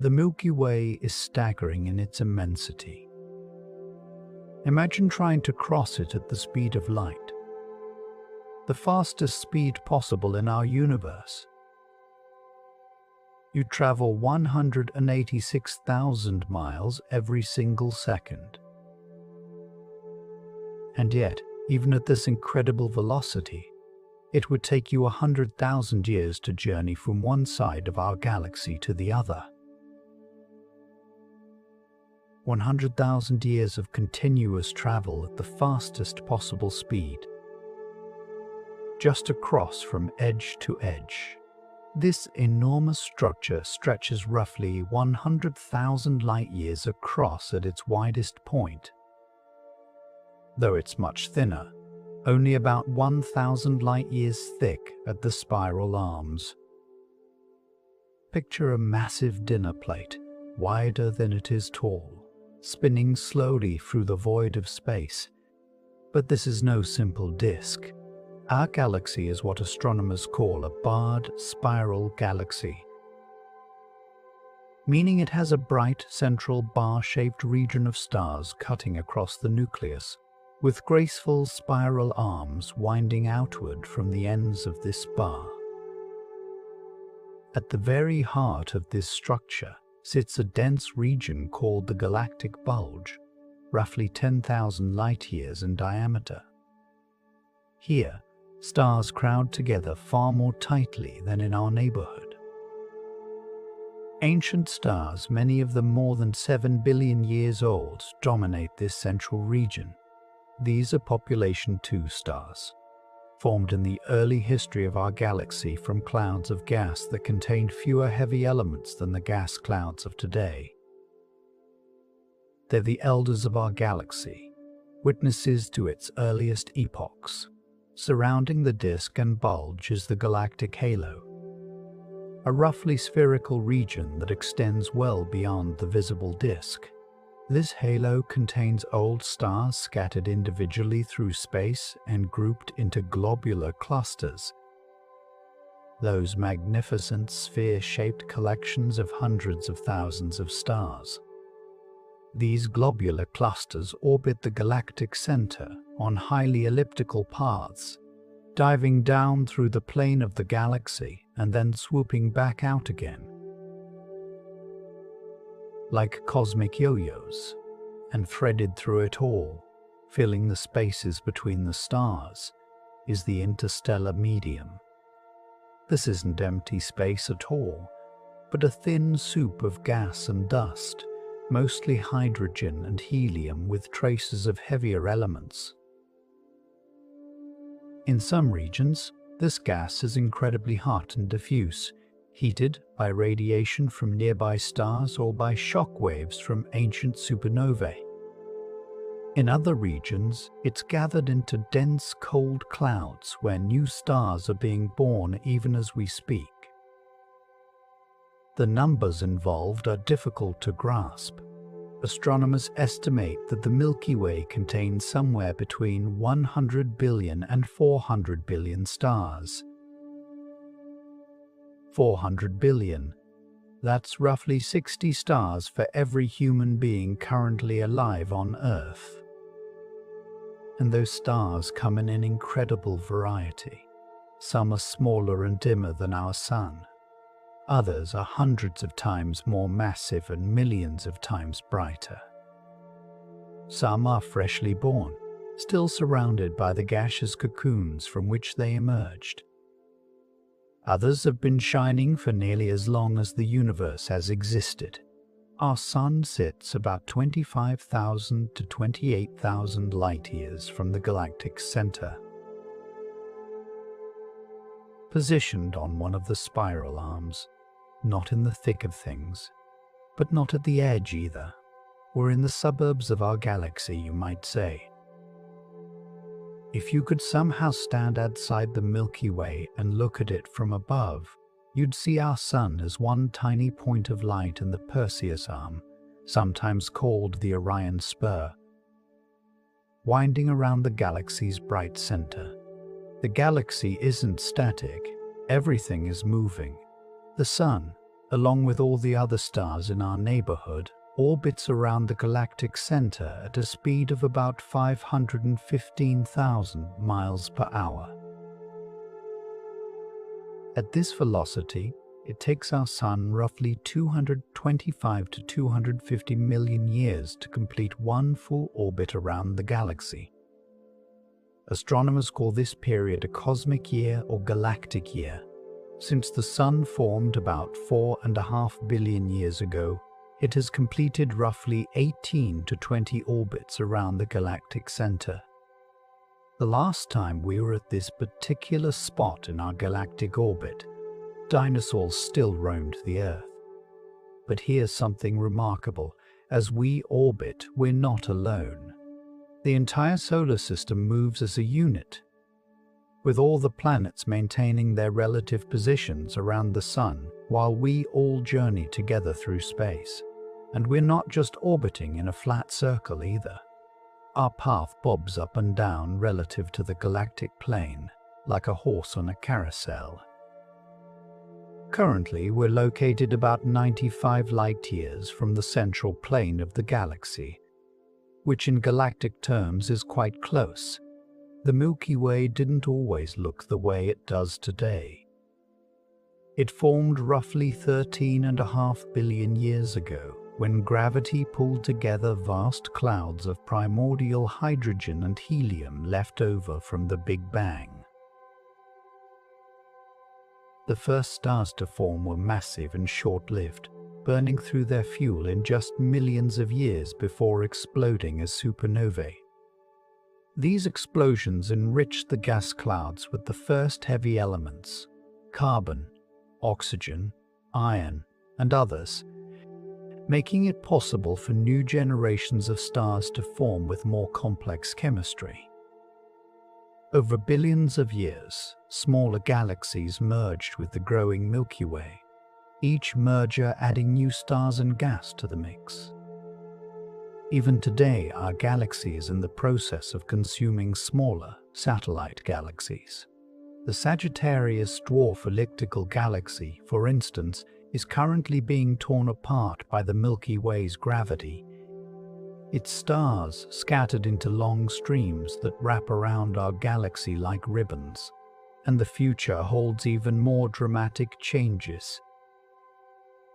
The Milky Way is staggering in its immensity. Imagine trying to cross it at the speed of light, the fastest speed possible in our universe. You travel 186,000 miles every single second. And yet, even at this incredible velocity, it would take you 100,000 years to journey from one side of our galaxy to the other. 100,000 years of continuous travel at the fastest possible speed, just to cross from edge to edge. This enormous structure stretches roughly 100,000 light-years across at its widest point. Though it's much thinner, only about 1,000 light-years thick at the spiral arms. Picture a massive dinner plate, wider than it is tall, spinning slowly through the void of space. But this is no simple disk. Our galaxy is what astronomers call a barred spiral galaxy, meaning it has a bright central bar-shaped region of stars cutting across the nucleus, with graceful spiral arms winding outward from the ends of this bar. At the very heart of this structure sits a dense region called the galactic bulge, roughly 10,000 light-years in diameter. Here, stars crowd together far more tightly than in our neighborhood. Ancient stars, many of them more than 7 billion years old, dominate this central region. These are population 2 stars, formed in the early history of our galaxy from clouds of gas that contained fewer heavy elements than the gas clouds of today. They're the elders of our galaxy, witnesses to its earliest epochs. Surrounding the disk and bulge is the galactic halo, a roughly spherical region that extends well beyond the visible disk. This halo contains old stars scattered individually through space and grouped into globular clusters, those magnificent sphere-shaped collections of hundreds of thousands of stars. These globular clusters orbit the galactic center on highly elliptical paths, diving down through the plane of the galaxy and then swooping back out again. Like cosmic yo-yos, and threaded through it all, filling the spaces between the stars, is the interstellar medium. This isn't empty space at all, but a thin soup of gas and dust, mostly hydrogen and helium with traces of heavier elements. In some regions, this gas is incredibly hot and diffuse, heated by radiation from nearby stars or by shock waves from ancient supernovae. In other regions, it's gathered into dense cold clouds where new stars are being born even as we speak. The numbers involved are difficult to grasp. Astronomers estimate that the Milky Way contains somewhere between 100 billion and 400 billion stars. 400 billion. That's roughly 60 stars for every human being currently alive on Earth. And those stars come in an incredible variety. Some are smaller and dimmer than our Sun. Others are hundreds of times more massive and millions of times brighter. Some are freshly born, still surrounded by the gaseous cocoons from which they emerged. Others have been shining for nearly as long as the universe has existed. Our Sun sits about 25,000 to 28,000 light-years from the galactic center. Positioned on one of the spiral arms, not in the thick of things, but not at the edge either. We're in the suburbs of our galaxy, you might say. If you could somehow stand outside the Milky Way and look at it from above, you'd see our Sun as one tiny point of light in the Perseus arm, sometimes called the Orion Spur, winding around the galaxy's bright center. The galaxy isn't static, everything is moving. The Sun, along with all the other stars in our neighborhood, orbits around the galactic center at a speed of about 515,000 miles per hour. At this velocity, it takes our Sun roughly 225 to 250 million years to complete one full orbit around the galaxy. Astronomers call this period a cosmic year or galactic year. Since the Sun formed about 4.5 billion years ago, it has completed roughly 18 to 20 orbits around the galactic center. The last time we were at this particular spot in our galactic orbit, dinosaurs still roamed the Earth. But here's something remarkable. As we orbit, we're not alone. The entire solar system moves as a unit, with all the planets maintaining their relative positions around the Sun while we all journey together through space. And we're not just orbiting in a flat circle either. Our path bobs up and down relative to the galactic plane, like a horse on a carousel. Currently, we're located about 95 light-years from the central plane of the galaxy, which in galactic terms is quite close. The Milky Way didn't always look the way it does today. It formed roughly 13.5 billion years ago, when gravity pulled together vast clouds of primordial hydrogen and helium left over from the Big Bang. The first stars to form were massive and short-lived, burning through their fuel in just millions of years before exploding as supernovae. These explosions enriched the gas clouds with the first heavy elements, carbon, oxygen, iron, and others, making it possible for new generations of stars to form with more complex chemistry. Over billions of years, smaller galaxies merged with the growing Milky Way, each merger adding new stars and gas to the mix. Even today, our galaxy is in the process of consuming smaller satellite galaxies. The Sagittarius dwarf elliptical galaxy, for instance, is currently being torn apart by the Milky Way's gravity. Its stars scattered into long streams that wrap around our galaxy like ribbons, and the future holds even more dramatic changes.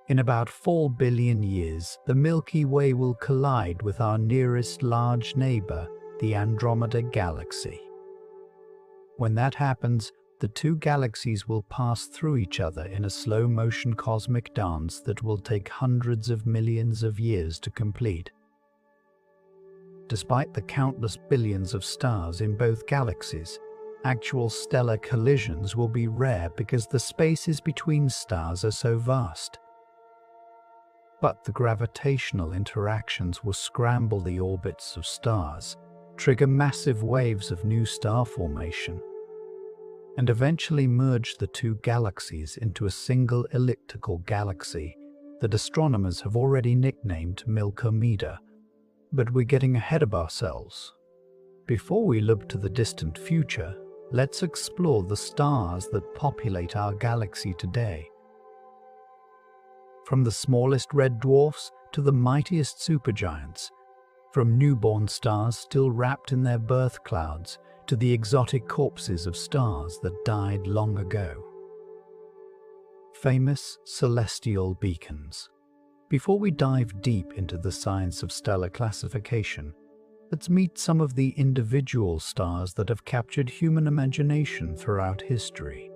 In about 4 billion years, the Milky Way will collide with our nearest large neighbor, the Andromeda Galaxy. When that happens, the two galaxies will pass through each other in a slow-motion cosmic dance that will take hundreds of millions of years to complete. Despite the countless billions of stars in both galaxies, actual stellar collisions will be rare because the spaces between stars are so vast. But the gravitational interactions will scramble the orbits of stars, trigger massive waves of new star formation, and eventually merge the two galaxies into a single elliptical galaxy that astronomers have already nicknamed Milky Way. But we're getting ahead of ourselves. Before we look to the distant future, let's explore the stars that populate our galaxy today. From the smallest red dwarfs to the mightiest supergiants, from newborn stars still wrapped in their birth clouds to the exotic corpses of stars that died long ago. Famous celestial beacons. Before we dive deep into the science of stellar classification, let's meet some of the individual stars that have captured human imagination throughout history.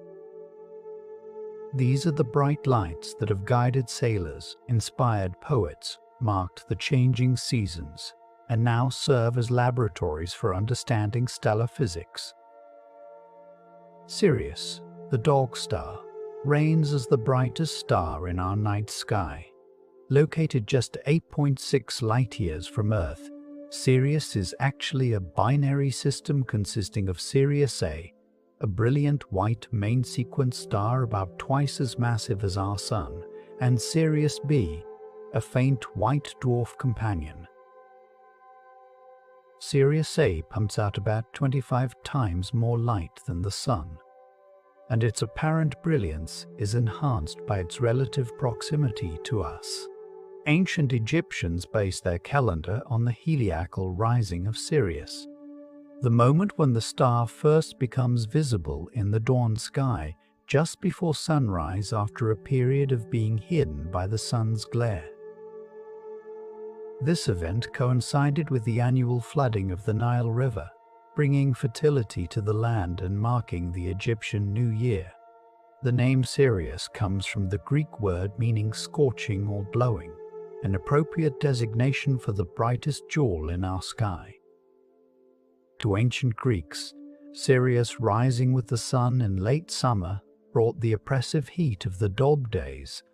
These are the bright lights that have guided sailors, inspired poets, marked the changing seasons, and now serve as laboratories for understanding stellar physics. Sirius, the dog star, reigns as the brightest star in our night sky. Located just 8.6 light-years from Earth, Sirius is actually a binary system consisting of Sirius A, a brilliant white main-sequence star about twice as massive as our Sun, and Sirius B, a faint white dwarf companion. Sirius A pumps out about 25 times more light than the Sun. and its apparent brilliance is enhanced by its relative proximity to us. Ancient Egyptians based their calendar on the heliacal rising of Sirius, the moment when the star first becomes visible in the dawn sky just before sunrise after a period of being hidden by the sun's glare. This event coincided with the annual flooding of the Nile River, bringing fertility to the land and marking the Egyptian New Year. The name Sirius comes from the Greek word meaning scorching or blowing, an appropriate designation for the brightest jewel in our sky. To ancient Greeks, Sirius rising with the sun in late summer brought the oppressive heat of the dog days.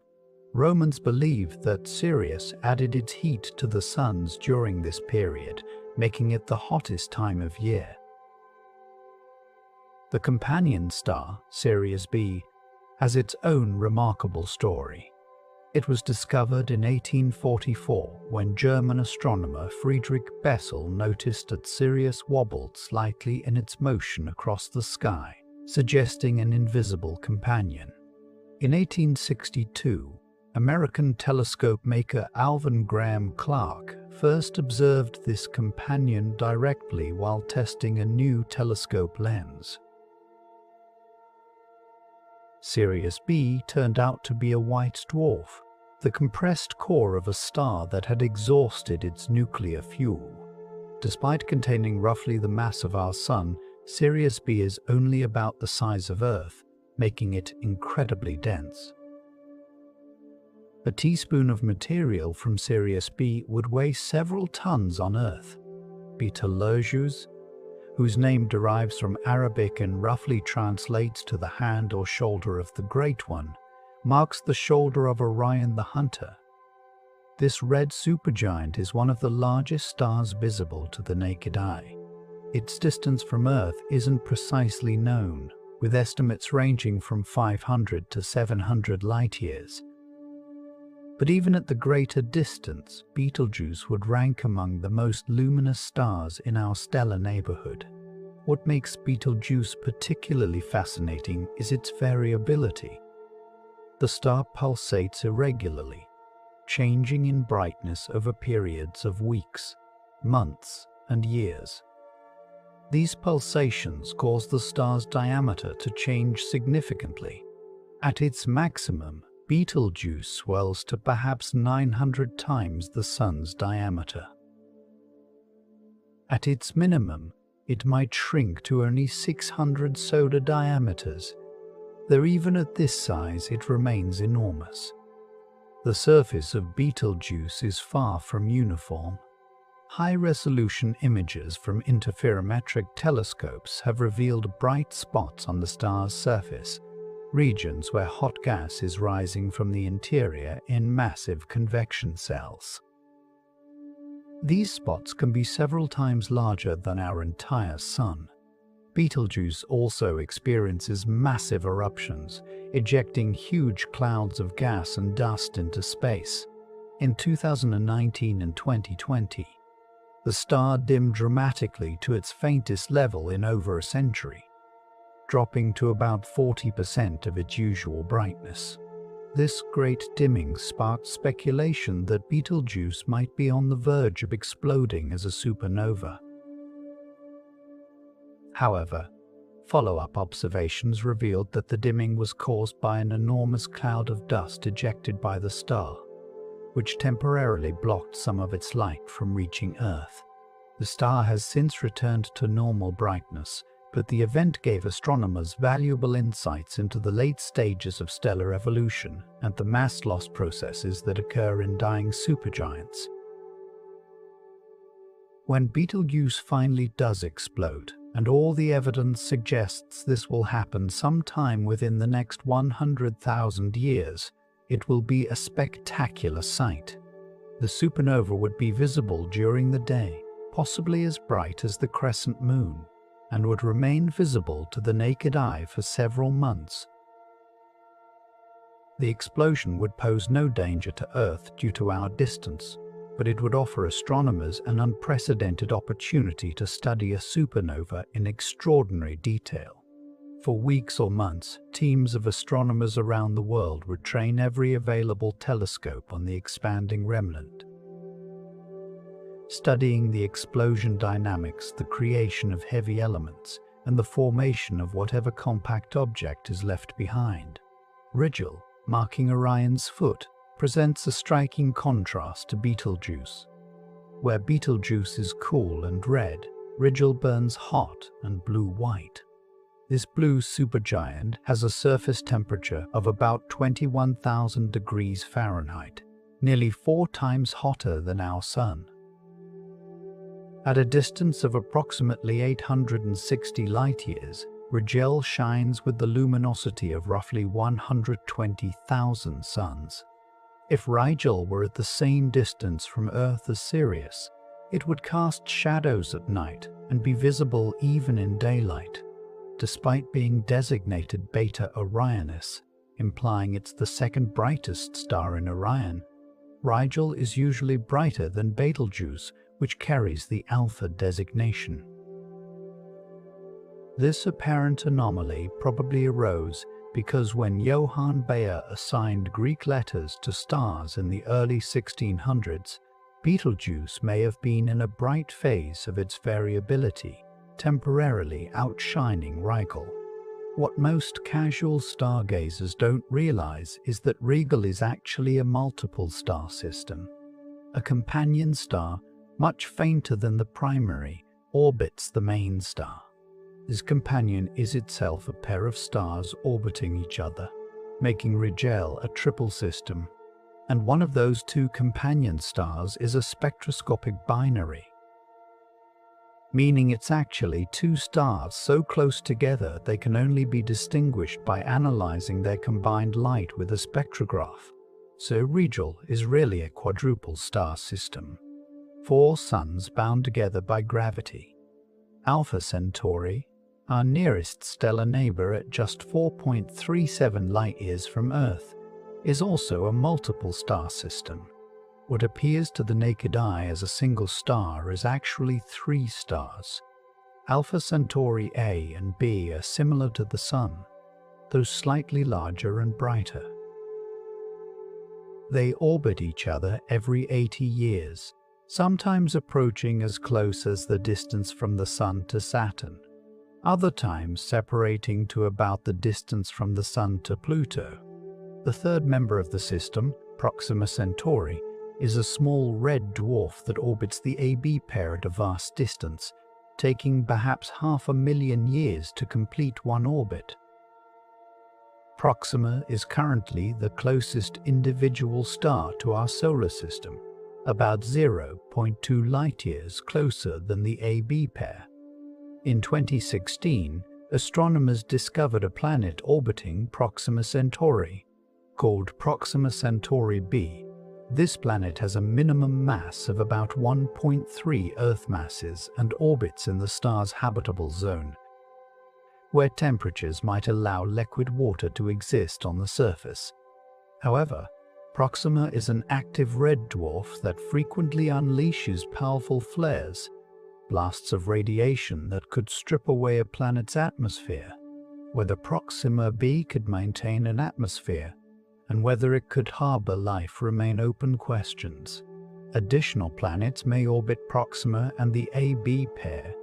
Romans believed that Sirius added its heat to the suns during this period, making it the hottest time of year. The companion star, Sirius B, has its own remarkable story. It was discovered in 1844 when German astronomer Friedrich Bessel noticed that Sirius wobbled slightly in its motion across the sky, suggesting an invisible companion. In 1862, American telescope maker Alvin Graham Clark first observed this companion directly while testing a new telescope lens. Sirius B turned out to be a white dwarf, the compressed core of a star that had exhausted its nuclear fuel. Despite containing roughly the mass of our Sun, Sirius B is only about the size of Earth, making it incredibly dense. A teaspoon of material from Sirius B would weigh several tons on Earth. Betelgeuse, whose name derives from Arabic and roughly translates to the hand or shoulder of the Great One, marks the shoulder of Orion the Hunter. This red supergiant is one of the largest stars visible to the naked eye. Its distance from Earth isn't precisely known, with estimates ranging from 500 to 700 light-years. But even at the greater distance, Betelgeuse would rank among the most luminous stars in our stellar neighborhood. What makes Betelgeuse particularly fascinating is its variability. The star pulsates irregularly, changing in brightness over periods of weeks, months, and years. These pulsations cause the star's diameter to change significantly. At its maximum, Betelgeuse swells to perhaps 900 times the Sun's diameter. At its minimum, it might shrink to only 600 solar diameters, though even at this size it remains enormous. The surface of Betelgeuse is far from uniform. High-resolution images from interferometric telescopes have revealed bright spots on the star's surface, regions where hot gas is rising from the interior in massive convection cells. These spots can be several times larger than our entire Sun. Betelgeuse also experiences massive eruptions, ejecting huge clouds of gas and dust into space. In 2019 and 2020, the star dimmed dramatically to its faintest level in over a century, dropping to about 40% of its usual brightness. This great dimming sparked speculation that Betelgeuse might be on the verge of exploding as a supernova. However, follow-up observations revealed that the dimming was caused by an enormous cloud of dust ejected by the star, which temporarily blocked some of its light from reaching Earth. The star has since returned to normal brightness, but the event gave astronomers valuable insights into the late stages of stellar evolution and the mass loss processes that occur in dying supergiants. When Betelgeuse finally does explode, and all the evidence suggests this will happen sometime within the next 100,000 years, it will be a spectacular sight. The supernova would be visible during the day, possibly as bright as the crescent moon, and would remain visible to the naked eye for several months. The explosion would pose no danger to Earth due to our distance, but it would offer astronomers an unprecedented opportunity to study a supernova in extraordinary detail. For weeks or months, teams of astronomers around the world would train every available telescope on the expanding remnant, studying the explosion dynamics, the creation of heavy elements, and the formation of whatever compact object is left behind. Rigel, marking Orion's foot, presents a striking contrast to Betelgeuse. Where Betelgeuse is cool and red, Rigel burns hot and blue-white. This blue supergiant has a surface temperature of about 21,000 degrees Fahrenheit, nearly 4 times hotter than our Sun. At a distance of approximately 860 light-years, Rigel shines with the luminosity of roughly 120,000 suns. If Rigel were at the same distance from Earth as Sirius, it would cast shadows at night and be visible even in daylight. Despite being designated Beta Orionis, implying it's the second brightest star in Orion, Rigel is usually brighter than Betelgeuse, which carries the Alpha designation. This apparent anomaly probably arose because when Johann Bayer assigned Greek letters to stars in the early 1600s, Betelgeuse may have been in a bright phase of its variability, temporarily outshining Rigel. What most casual stargazers don't realize is that Rigel is actually a multiple star system. A companion star, much fainter than the primary, orbits the main star. This companion is itself a pair of stars orbiting each other, making Rigel a triple system, and one of those two companion stars is a spectroscopic binary, meaning it's actually two stars so close together they can only be distinguished by analyzing their combined light with a spectrograph. So Rigel is really a quadruple star system. 4 suns bound together by gravity. Alpha Centauri, our nearest stellar neighbor at just 4.37 light-years from Earth, is also a multiple star system. What appears to the naked eye as a single star is actually 3 stars. Alpha Centauri A and B are similar to the Sun, though slightly larger and brighter. They orbit each other every 80 years, sometimes approaching as close as the distance from the Sun to Saturn, other times separating to about the distance from the Sun to Pluto. The third member of the system, Proxima Centauri, is a small red dwarf that orbits the AB pair at a vast distance, taking perhaps 500,000 years to complete one orbit. Proxima is currently the closest individual star to our solar system, about 0.2 light-years closer than the AB pair. In 2016, astronomers discovered a planet orbiting Proxima Centauri, called Proxima Centauri b. This planet has a minimum mass of about 1.3 Earth masses and orbits in the star's habitable zone, where temperatures might allow liquid water to exist on the surface. However, Proxima is an active red dwarf that frequently unleashes powerful flares, blasts of radiation that could strip away a planet's atmosphere. Whether Proxima b could maintain an atmosphere and whether it could harbor life remain open questions. Additional planets may orbit Proxima and the AB pair,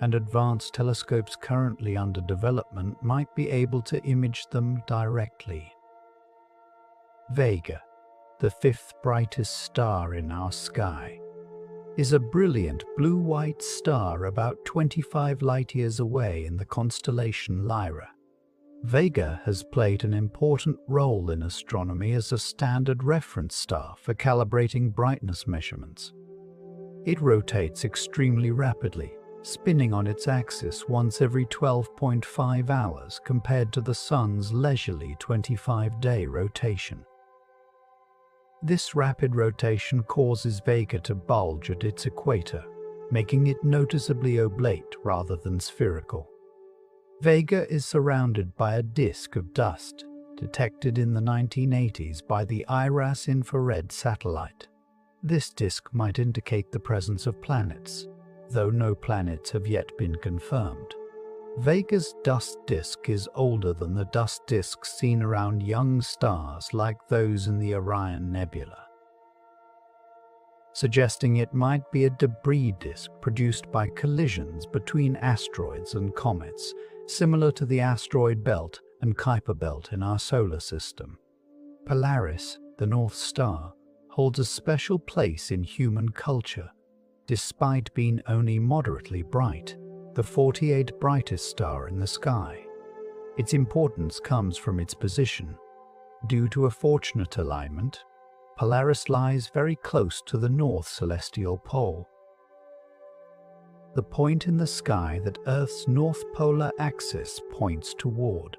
and advanced telescopes currently under development might be able to image them directly. Vega, the 5th brightest star in our sky, is a brilliant blue-white star about 25 light-years away in the constellation Lyra. Vega has played an important role in astronomy as a standard reference star for calibrating brightness measurements. It rotates extremely rapidly, spinning on its axis once every 12.5 hours compared to the Sun's leisurely 25-day rotation. This rapid rotation causes Vega to bulge at its equator, making it noticeably oblate rather than spherical. Vega is surrounded by a disk of dust, detected in the 1980s by the IRAS infrared satellite. This disk might indicate the presence of planets, though no planets have yet been confirmed. Vega's dust disk is older than the dust disks seen around young stars like those in the Orion Nebula, suggesting it might be a debris disk produced by collisions between asteroids and comets, similar to the asteroid belt and Kuiper belt in our solar system. Polaris, the North Star, holds a special place in human culture, despite being only moderately bright, the 48th brightest star in the sky. Its importance comes from its position. Due to a fortunate alignment, Polaris lies very close to the north celestial pole, the point in the sky that Earth's north polar axis points toward.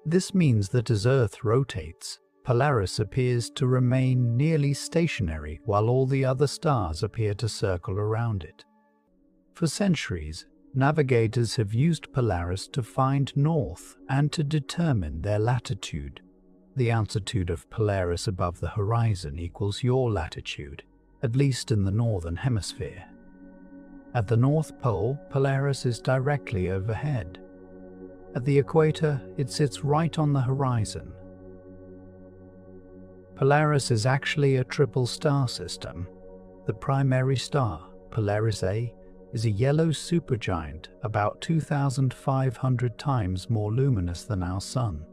This means that as Earth rotates, Polaris appears to remain nearly stationary while all the other stars appear to circle around it. For centuries, navigators have used Polaris to find north and to determine their latitude. The altitude of Polaris above the horizon equals your latitude, at least in the northern hemisphere. At the North Pole, Polaris is directly overhead. At the equator, it sits right on the horizon. Polaris is actually a triple star system. The primary star, Polaris A, is a yellow supergiant about 2,500 times more luminous than our Sun.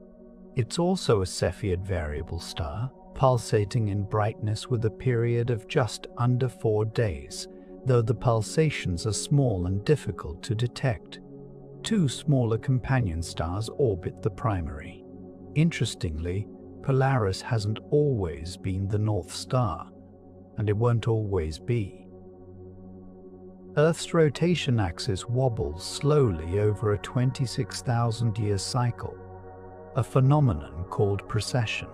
It's also a Cepheid variable star, pulsating in brightness with a period of just under 4 days, though the pulsations are small and difficult to detect. 2 smaller companion stars orbit the primary. Interestingly, Polaris hasn't always been the North Star, and it won't always be. Earth's rotation axis wobbles slowly over a 26,000-year cycle, a phenomenon called precession.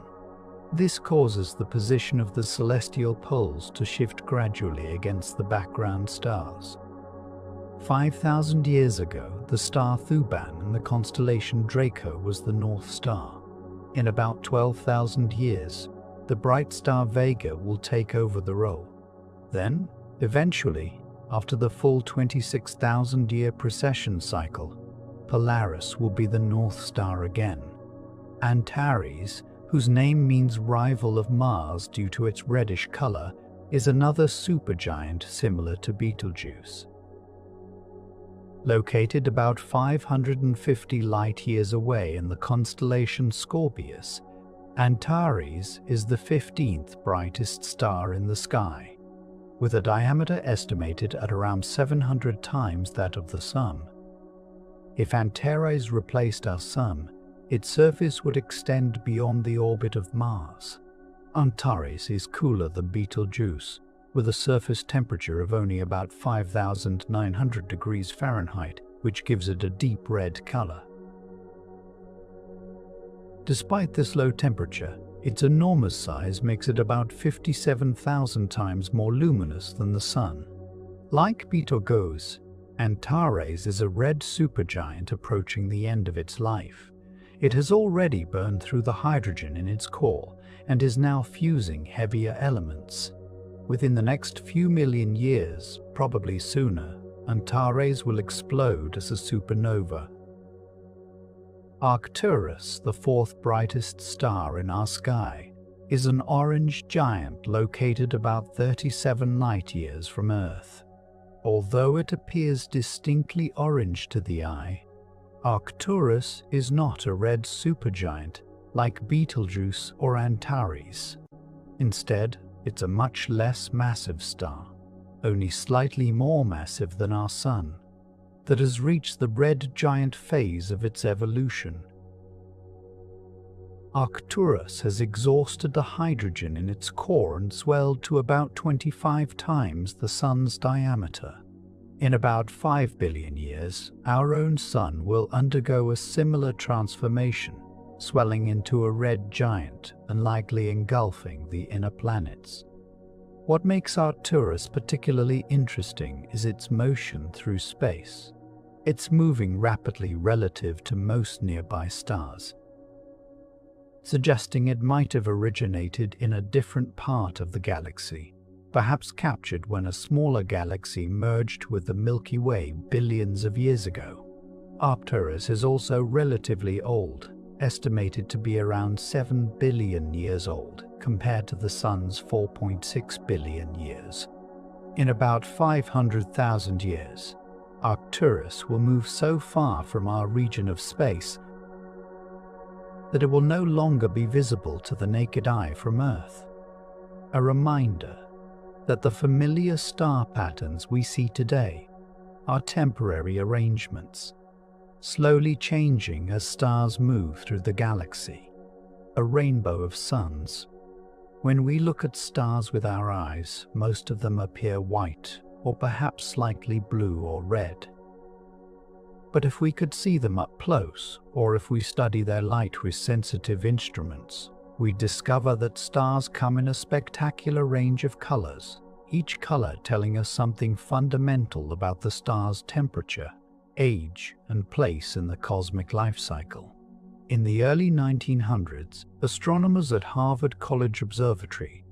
This causes the position of the celestial poles to shift gradually against the background stars. 5,000 years ago, the star Thuban in the constellation Draco was the North Star. In about 12,000 years, the bright star Vega will take over the role. Then, eventually, after the full 26,000-year precession cycle, Polaris will be the North Star again. Antares, whose name means rival of Mars due to its reddish color, is another supergiant similar to Betelgeuse. Located about 550 light-years away in the constellation Scorpius, Antares is the 15th brightest star in the sky, with a diameter estimated at around 700 times that of the Sun. If Antares replaced our Sun, its surface would extend beyond the orbit of Mars. Antares is cooler than Betelgeuse, with a surface temperature of only about 5,900 degrees Fahrenheit, which gives it a deep red color. Despite this low temperature, its enormous size makes it about 57,000 times more luminous than the Sun. Like Betelgeuse, Antares is a red supergiant approaching the end of its life. It has already burned through the hydrogen in its core and is now fusing heavier elements. Within the next few million years, probably sooner, Antares will explode as a supernova. Arcturus, the 4th brightest star in our sky, is an orange giant located about 37 light-years from Earth. Although it appears distinctly orange to the eye, Arcturus is not a red supergiant like Betelgeuse or Antares. Instead, it's a much less massive star, only slightly more massive than our Sun, that has reached the red giant phase of its evolution. Arcturus has exhausted the hydrogen in its core and swelled to about 25 times the Sun's diameter. In about 5 billion years, our own Sun will undergo a similar transformation, swelling into a red giant and likely engulfing the inner planets. What makes Arcturus particularly interesting is its motion through space. It's moving rapidly relative to most nearby stars, suggesting it might have originated in a different part of the galaxy, perhaps captured when a smaller galaxy merged with the Milky Way billions of years ago. Arcturus is also relatively old, estimated to be around 7 billion years old compared to the Sun's 4.6 billion years. In about 500,000 years, Arcturus will move so far from our region of space that it will no longer be visible to the naked eye from Earth. A reminder that the familiar star patterns we see today are temporary arrangements, slowly changing as stars move through the galaxy. A rainbow of suns. When we look at stars with our eyes, most of them appear white or perhaps slightly blue or red. But if we could see them up close, or if we study their light with sensitive instruments, we discover that stars come in a spectacular range of colors, each color telling us something fundamental about the star's temperature, age, and place in the cosmic life cycle. In the early 1900s, astronomers at Harvard College Observatory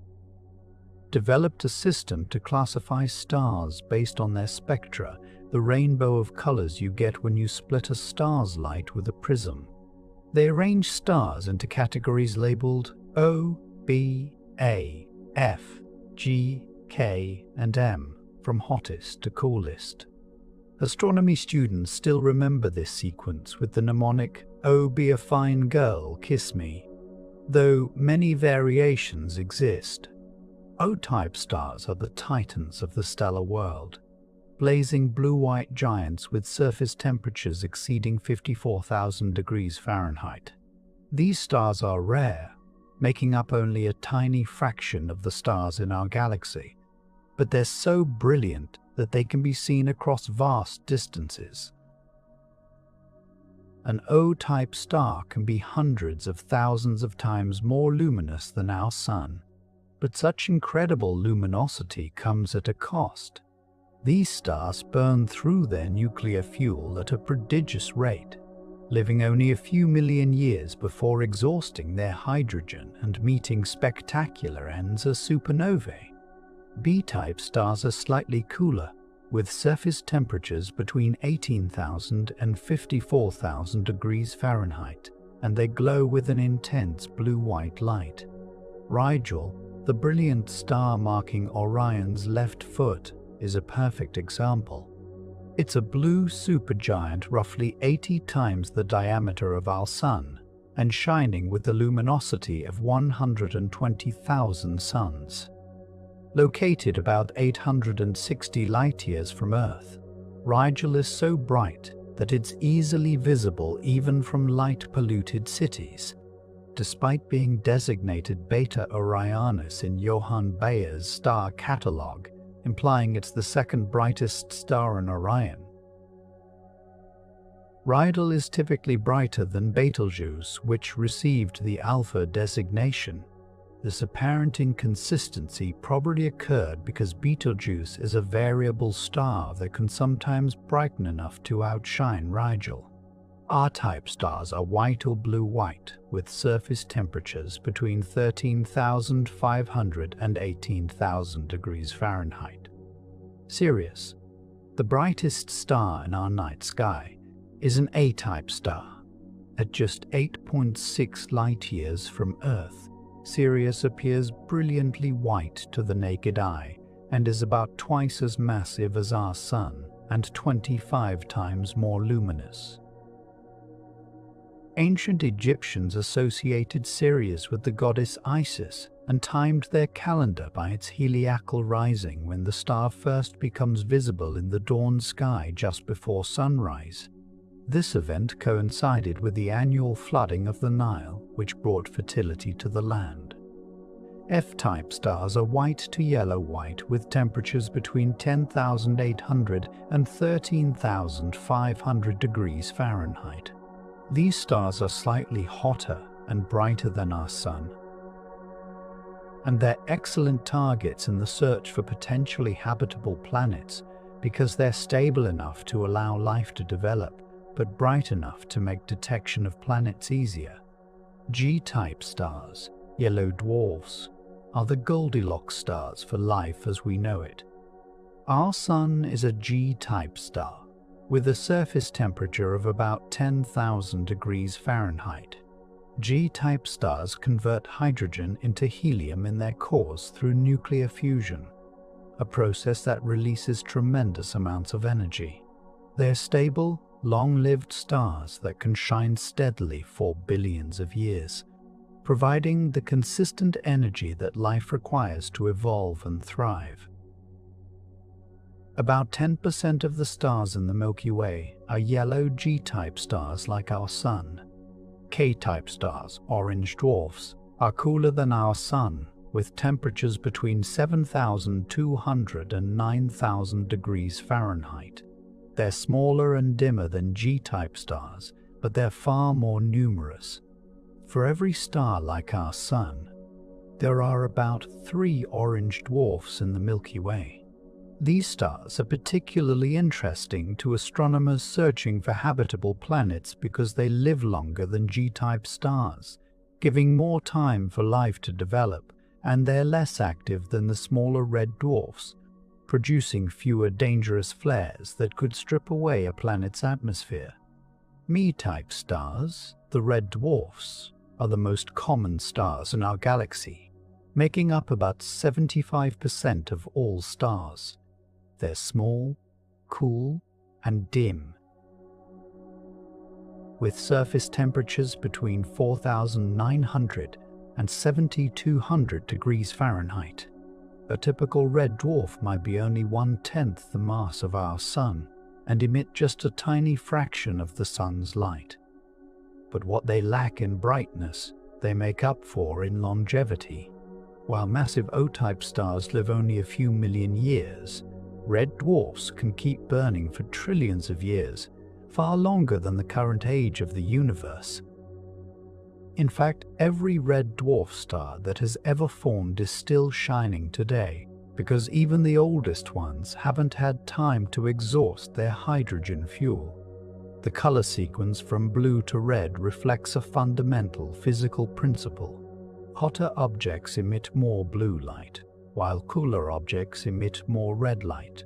developed a system to classify stars based on their spectra, the rainbow of colors you get when you split a star's light with a prism. They arrange stars into categories labeled O, B, A, F, G, K, and M, from hottest to coolest. Astronomy students still remember this sequence with the mnemonic, "Oh, be a fine girl, kiss me," though many variations exist. O-type stars are the titans of the stellar world, blazing blue-white giants with surface temperatures exceeding 54,000 degrees Fahrenheit. These stars are rare, making up only a tiny fraction of the stars in our galaxy, but they're so brilliant that they can be seen across vast distances. An O-type star can be hundreds of thousands of times more luminous than our Sun, but such incredible luminosity comes at a cost. These stars burn through their nuclear fuel at a prodigious rate, living only a few million years before exhausting their hydrogen and meeting spectacular ends as supernovae. B-type stars are slightly cooler, with surface temperatures between 18,000 and 54,000 degrees Fahrenheit, and they glow with an intense blue-white light. Rigel, the brilliant star marking Orion's left foot, is a perfect example. It's a blue supergiant roughly 80 times the diameter of our Sun, and shining with the luminosity of 120,000 suns. Located about 860 light-years from Earth, Rigel is so bright that it's easily visible even from light-polluted cities. Despite being designated Beta Orionis in Johann Bayer's star catalogue, implying it's the second brightest star in Orion, Rigel is typically brighter than Betelgeuse, which received the Alpha designation. This apparent inconsistency probably occurred because Betelgeuse is a variable star that can sometimes brighten enough to outshine Rigel. R-type stars are white or blue-white, with surface temperatures between 13,500 and 18,000 degrees Fahrenheit. Sirius, the brightest star in our night sky, is an A-type star. At just 8.6 light-years from Earth, Sirius appears brilliantly white to the naked eye and is about twice as massive as our Sun and 25 times more luminous. Ancient Egyptians associated Sirius with the goddess Isis and timed their calendar by its heliacal rising when the star first becomes visible in the dawn sky just before sunrise. This event coincided with the annual flooding of the Nile, which brought fertility to the land. F-type stars are white to yellow-white with temperatures between 10,800 and 13,500 degrees Fahrenheit. These stars are slightly hotter and brighter than our Sun, and they're excellent targets in the search for potentially habitable planets because they're stable enough to allow life to develop, but bright enough to make detection of planets easier. G-type stars, yellow dwarfs, are the Goldilocks stars for life as we know it. Our Sun is a G-type star, with a surface temperature of about 10,000 degrees Fahrenheit. G-type stars convert hydrogen into helium in their cores through nuclear fusion, a process that releases tremendous amounts of energy. They're stable, long-lived stars that can shine steadily for billions of years, providing the consistent energy that life requires to evolve and thrive. About 10% of the stars in the Milky Way are yellow G-type stars like our Sun. K-type stars, orange dwarfs, are cooler than our Sun, with temperatures between 7,200 and 9,000 degrees Fahrenheit. They're smaller and dimmer than G-type stars, but they're far more numerous. For every star like our Sun, there are about 3 orange dwarfs in the Milky Way. These stars are particularly interesting to astronomers searching for habitable planets because they live longer than G-type stars, giving more time for life to develop, and they're less active than the smaller red dwarfs, producing fewer dangerous flares that could strip away a planet's atmosphere. Me-type stars, the red dwarfs, are the most common stars in our galaxy, making up about 75% of all stars. They're small, cool, and dim, with surface temperatures between 4,900 and 7,200 degrees Fahrenheit. A typical red dwarf might be only 1/10 the mass of our Sun and emit just a tiny fraction of the Sun's light. But what they lack in brightness, they make up for in longevity. While massive O-type stars live only a few million years, red dwarfs can keep burning for trillions of years, far longer than the current age of the universe. In fact, every red dwarf star that has ever formed is still shining today, because even the oldest ones haven't had time to exhaust their hydrogen fuel. The color sequence from blue to red reflects a fundamental physical principle. Hotter objects emit more blue light, while cooler objects emit more red light.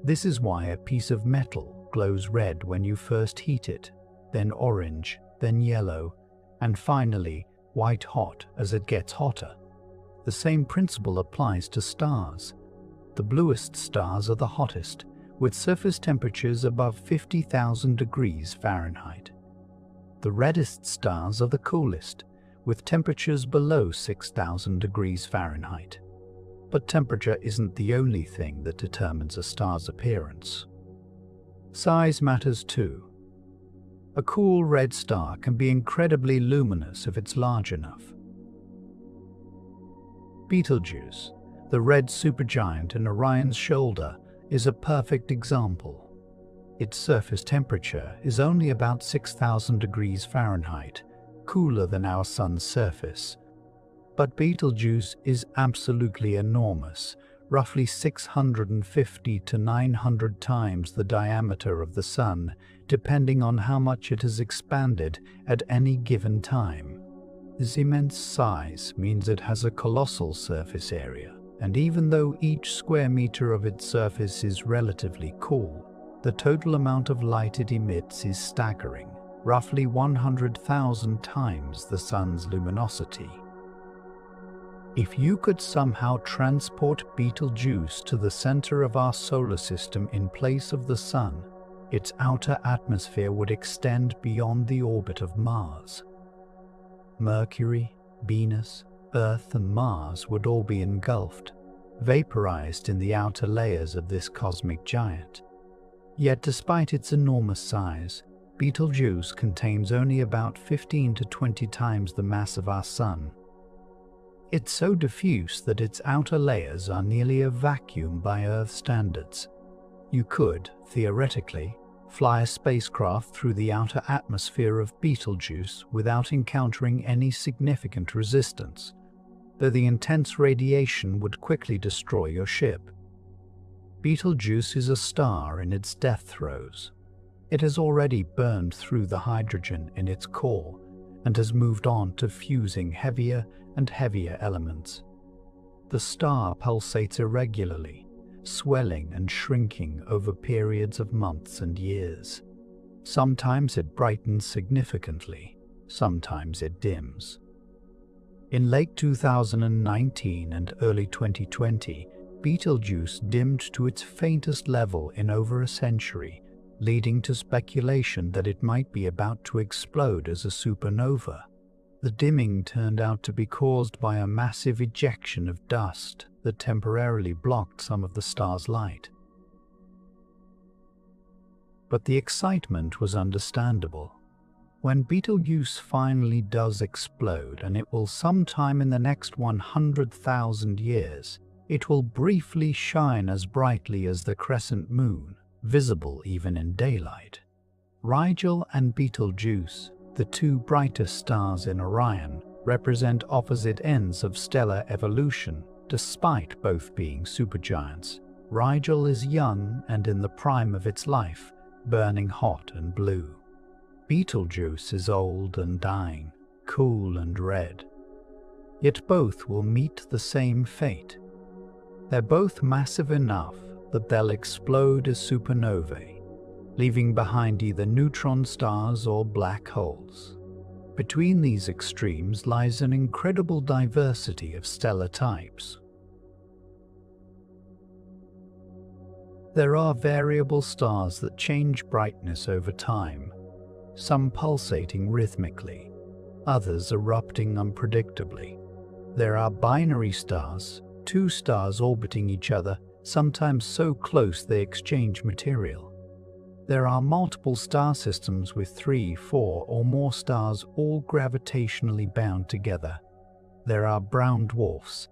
This is why a piece of metal glows red when you first heat it, then orange, then yellow, and finally white hot as it gets hotter. The same principle applies to stars. The bluest stars are the hottest, with surface temperatures above 50,000 degrees Fahrenheit. The reddest stars are the coolest, with temperatures below 6,000 degrees Fahrenheit. But temperature isn't the only thing that determines a star's appearance. Size matters too. A cool red star can be incredibly luminous if it's large enough. Betelgeuse, the red supergiant in Orion's shoulder, is a perfect example. Its surface temperature is only about 6,000 degrees Fahrenheit, cooler than our Sun's surface. But Betelgeuse is absolutely enormous, roughly 650 to 900 times the diameter of the Sun, depending on how much it has expanded at any given time. This immense size means it has a colossal surface area, and even though each square meter of its surface is relatively cool, the total amount of light it emits is staggering, roughly 100,000 times the Sun's luminosity. If you could somehow transport Betelgeuse to the center of our solar system in place of the Sun, its outer atmosphere would extend beyond the orbit of Mars. Mercury, Venus, Earth, and Mars would all be engulfed, vaporized in the outer layers of this cosmic giant. Yet despite its enormous size, Betelgeuse contains only about 15 to 20 times the mass of our Sun. It's so diffuse that its outer layers are nearly a vacuum by Earth standards. You could, theoretically, fly a spacecraft through the outer atmosphere of Betelgeuse without encountering any significant resistance, though the intense radiation would quickly destroy your ship. Betelgeuse is a star in its death throes. It has already burned through the hydrogen in its core and has moved on to fusing heavier and heavier elements. The star pulsates irregularly, swelling and shrinking over periods of months and years. Sometimes it brightens significantly, sometimes it dims. In late 2019 and early 2020, Betelgeuse dimmed to its faintest level in over a century, leading to speculation that it might be about to explode as a supernova. The dimming turned out to be caused by a massive ejection of dust that temporarily blocked some of the star's light. But the excitement was understandable. When Betelgeuse finally does explode, and it will sometime in the next 100,000 years, it will briefly shine as brightly as the crescent moon, visible even in daylight. Rigel and Betelgeuse, the two brightest stars in Orion, represent opposite ends of stellar evolution, despite both being supergiants. Rigel is young and in the prime of its life, burning hot and blue. Betelgeuse is old and dying, cool and red. Yet both will meet the same fate. They're both massive enough that they'll explode as supernovae, leaving behind either neutron stars or black holes. Between these extremes lies an incredible diversity of stellar types. There are variable stars that change brightness over time, some pulsating rhythmically, others erupting unpredictably. There are binary stars, two stars orbiting each other, sometimes so close they exchange material. There are multiple star systems with 3, 4, or more stars all gravitationally bound together. There are brown dwarfs,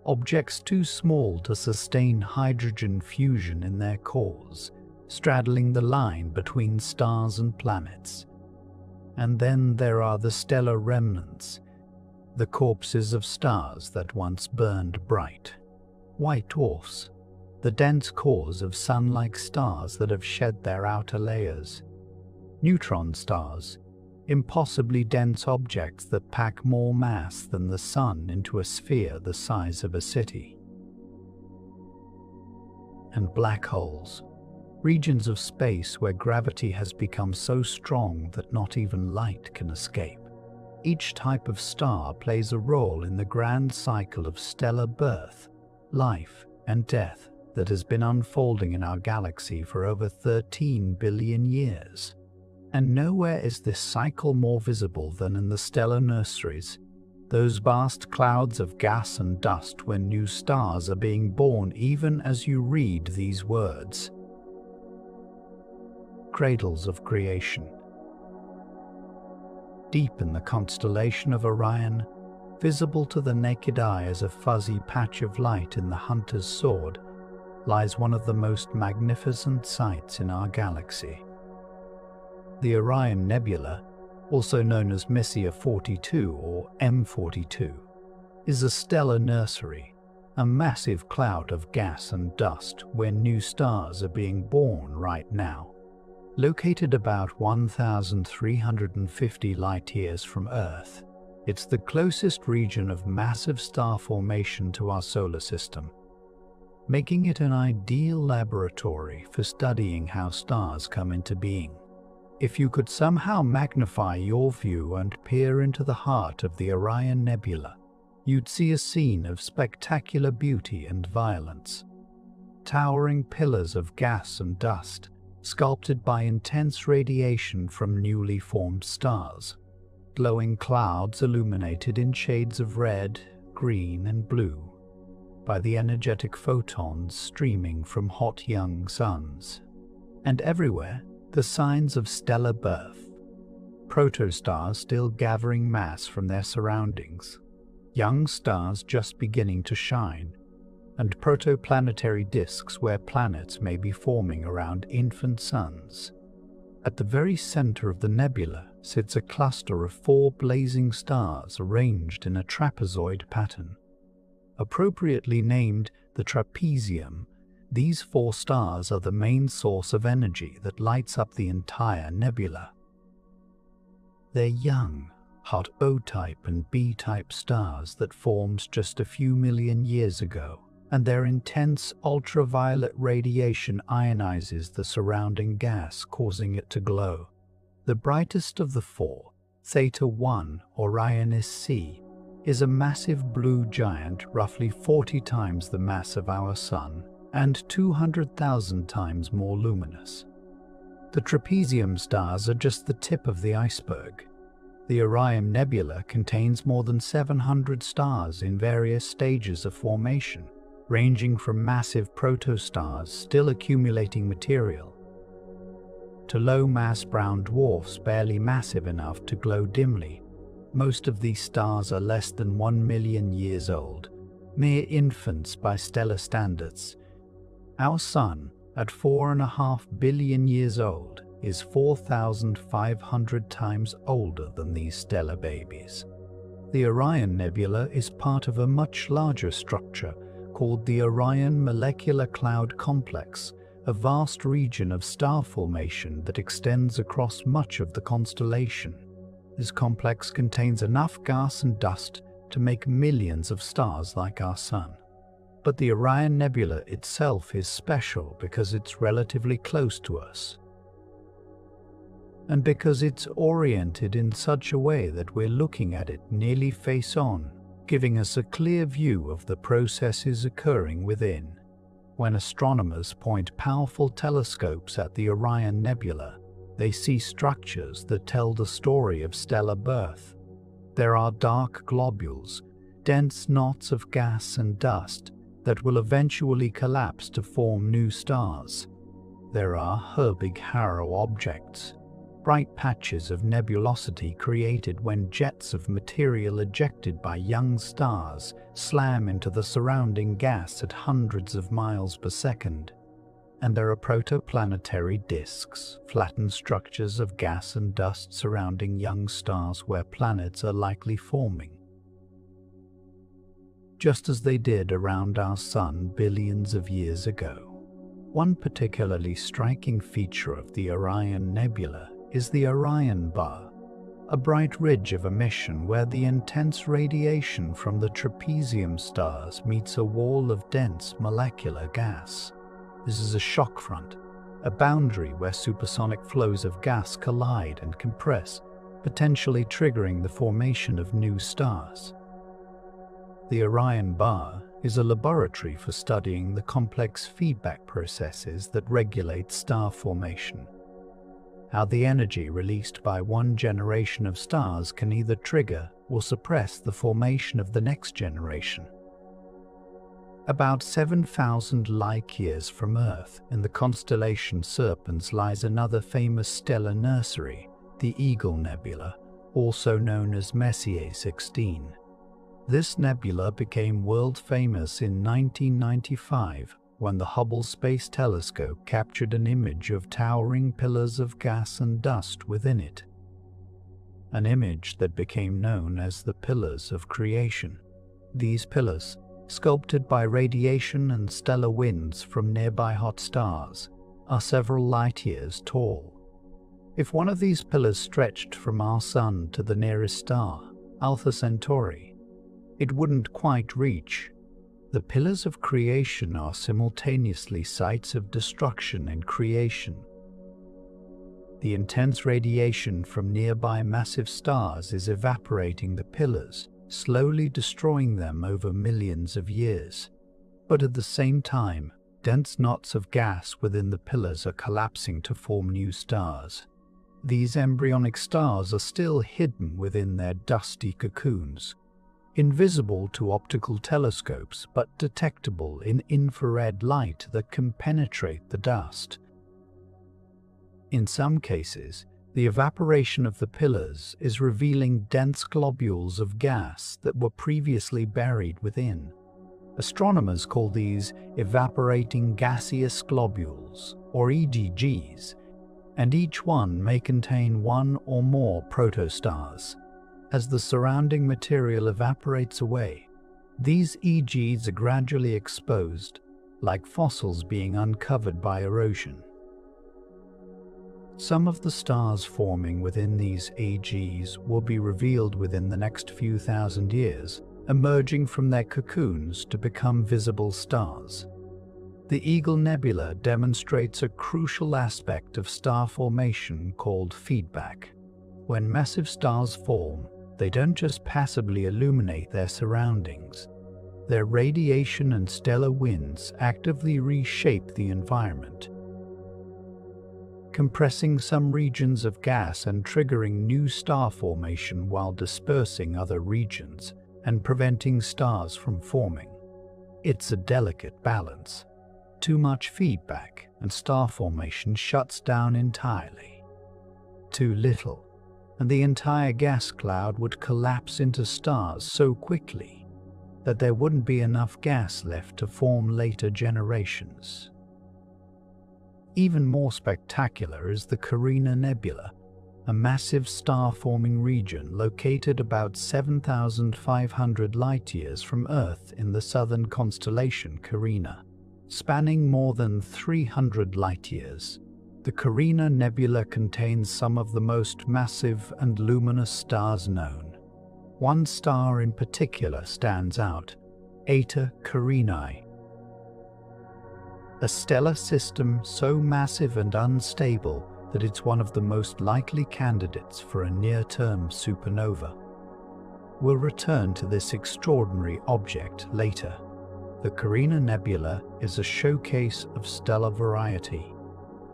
objects too small to sustain hydrogen fusion in their cores, straddling the line between stars and planets. And then there are the stellar remnants, the corpses of stars that once burned bright. White dwarfs, the dense cores of sun-like stars that have shed their outer layers. Neutron stars, impossibly dense objects that pack more mass than the sun into a sphere the size of a city. And black holes, regions of space where gravity has become so strong that not even light can escape. Each type of star plays a role in the grand cycle of stellar birth, life, and death that has been unfolding in our galaxy for over 13 billion years. And nowhere is this cycle more visible than in the stellar nurseries, those vast clouds of gas and dust when new stars are being born even as you read these words. Cradles of creation. Deep in the constellation of Orion, visible to the naked eye as a fuzzy patch of light in the hunter's sword, lies one of the most magnificent sights in our galaxy. The Orion Nebula, also known as Messier 42 or M42, is a stellar nursery, a massive cloud of gas and dust where new stars are being born right now. Located about 1,350 light-years from Earth, it's the closest region of massive star formation to our solar system, making it an ideal laboratory for studying how stars come into being. If you could somehow magnify your view and peer into the heart of the Orion Nebula, you'd see a scene of spectacular beauty and violence. Towering pillars of gas and dust, sculpted by intense radiation from newly formed stars. Glowing clouds illuminated in shades of red, green, and blue by the energetic photons streaming from hot young suns. And everywhere, the signs of stellar birth. Protostars still gathering mass from their surroundings, young stars just beginning to shine, and protoplanetary disks where planets may be forming around infant suns. At the very center of the nebula sits a cluster of 4 blazing stars arranged in a trapezoid pattern. Appropriately named the trapezium, these 4 stars are the main source of energy that lights up the entire nebula. They're young, hot O-type and B-type stars that formed just a few million years ago, and their intense ultraviolet radiation ionizes the surrounding gas, causing it to glow. The brightest of the four, Theta 1 Orionis C, is a massive blue giant roughly 40 times the mass of our Sun and 200,000 times more luminous. The trapezium stars are just the tip of the iceberg. The Orion Nebula contains more than 700 stars in various stages of formation, ranging from massive protostars still accumulating material to low-mass brown dwarfs barely massive enough to glow dimly. Most of these stars are less than 1 million years old, mere infants by stellar standards. Our Sun, at 4.5 billion years old, is 4,500 times older than these stellar babies. The Orion Nebula is part of a much larger structure called the Orion Molecular Cloud Complex, a vast region of star formation that extends across much of the constellation. This complex contains enough gas and dust to make millions of stars like our Sun. But the Orion Nebula itself is special because it's relatively close to us, and because it's oriented in such a way that we're looking at it nearly face-on, giving us a clear view of the processes occurring within. When astronomers point powerful telescopes at the Orion Nebula, they see structures that tell the story of stellar birth. There are dark globules, dense knots of gas and dust that will eventually collapse to form new stars. There are Herbig-Haro objects, bright patches of nebulosity created when jets of material ejected by young stars slam into the surrounding gas at hundreds of miles per second. And there are protoplanetary disks, flattened structures of gas and dust surrounding young stars where planets are likely forming, just as they did around our Sun billions of years ago. One particularly striking feature of the Orion Nebula is the Orion Bar, a bright ridge of emission where the intense radiation from the trapezium stars meets a wall of dense molecular gas. This is a shock front, a boundary where supersonic flows of gas collide and compress, potentially triggering the formation of new stars. The Orion Bar is a laboratory for studying the complex feedback processes that regulate star formation. How the energy released by one generation of stars can either trigger or suppress the formation of the next generation. About 7,000 light-years from Earth, in the constellation Serpens, lies another famous stellar nursery, the Eagle Nebula, also known as Messier 16. This nebula became world-famous in 1995 when the Hubble Space Telescope captured an image of towering pillars of gas and dust within it, an image that became known as the Pillars of Creation. These pillars, sculpted by radiation and stellar winds from nearby hot stars, are several light-years tall. If one of these pillars stretched from our Sun to the nearest star, Alpha Centauri, it wouldn't quite reach. The pillars of creation are simultaneously sites of destruction and creation. The intense radiation from nearby massive stars is evaporating the pillars, slowly destroying them over millions of years. But at the same time, dense knots of gas within the pillars are collapsing to form new stars. These embryonic stars are still hidden within their dusty cocoons, invisible to optical telescopes but detectable in infrared light that can penetrate the dust. In some cases, the evaporation of the pillars is revealing dense globules of gas that were previously buried within. Astronomers call these evaporating gaseous globules, or EGGs, and each one may contain one or more protostars. As the surrounding material evaporates away, these EGs are gradually exposed, like fossils being uncovered by erosion. Some of the stars forming within these EGs will be revealed within the next few thousand years, emerging from their cocoons to become visible stars. The Eagle Nebula demonstrates a crucial aspect of star formation called feedback. When massive stars form, they don't just passively illuminate their surroundings. Their radiation and stellar winds actively reshape the environment, compressing some regions of gas and triggering new star formation while dispersing other regions and preventing stars from forming. It's a delicate balance. Too much feedback and star formation shuts down entirely. Too little, and the entire gas cloud would collapse into stars so quickly that there wouldn't be enough gas left to form later generations. Even more spectacular is the Carina Nebula, a massive star-forming region located about 7,500 light-years from Earth in the southern constellation Carina. Spanning more than 300 light-years, the Carina Nebula contains some of the most massive and luminous stars known. One star in particular stands out, Eta Carinae, a stellar system so massive and unstable that it's one of the most likely candidates for a near-term supernova. We'll return to this extraordinary object later. The Carina Nebula is a showcase of stellar variety.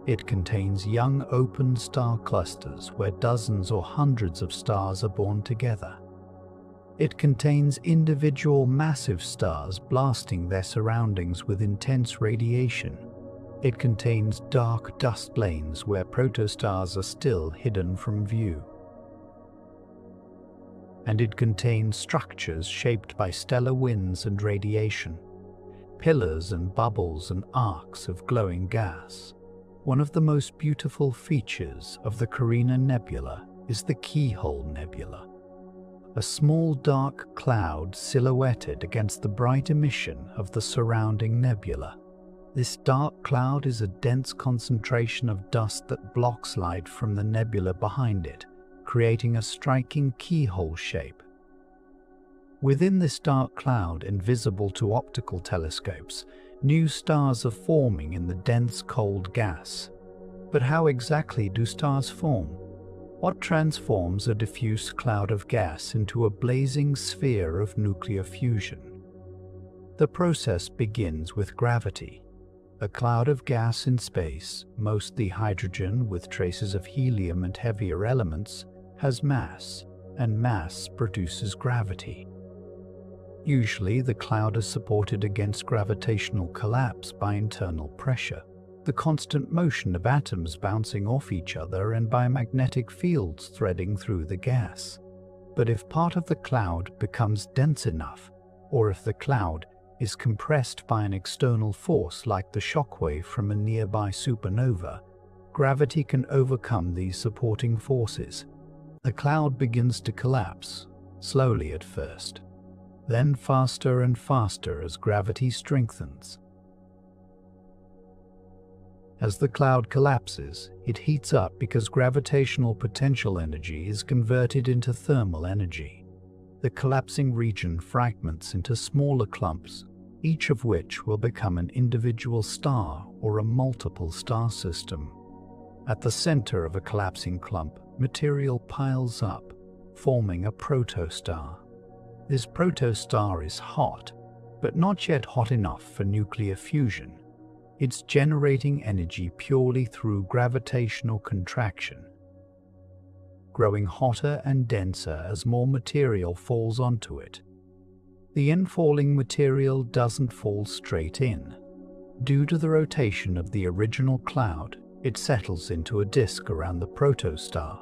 It contains young open star clusters where dozens or hundreds of stars are born together. It contains individual massive stars blasting their surroundings with intense radiation. It contains dark dust lanes where protostars are still hidden from view. And it contains structures shaped by stellar winds and radiation, pillars and bubbles and arcs of glowing gas. One of the most beautiful features of the Carina Nebula is the Keyhole Nebula, a small dark cloud silhouetted against the bright emission of the surrounding nebula. This dark cloud is a dense concentration of dust that blocks light from the nebula behind it, creating a striking keyhole shape. Within this dark cloud, invisible to optical telescopes, new stars are forming in the dense cold gas. But how exactly do stars form? What transforms a diffuse cloud of gas into a blazing sphere of nuclear fusion? The process begins with gravity. A cloud of gas in space, mostly hydrogen with traces of helium and heavier elements, has mass, and mass produces gravity. Usually, the cloud is supported against gravitational collapse by internal pressure, the constant motion of atoms bouncing off each other, and by magnetic fields threading through the gas. But if part of the cloud becomes dense enough, or if the cloud is compressed by an external force like the shockwave from a nearby supernova, gravity can overcome these supporting forces. The cloud begins to collapse, slowly at first, then faster and faster as gravity strengthens. As the cloud collapses, it heats up because gravitational potential energy is converted into thermal energy. The collapsing region fragments into smaller clumps, each of which will become an individual star or a multiple star system. At the center of a collapsing clump, material piles up, forming a protostar. This protostar is hot, but not yet hot enough for nuclear fusion. It's generating energy purely through gravitational contraction, growing hotter and denser as more material falls onto it. The infalling material doesn't fall straight in. Due to the rotation of the original cloud, it settles into a disk around the protostar,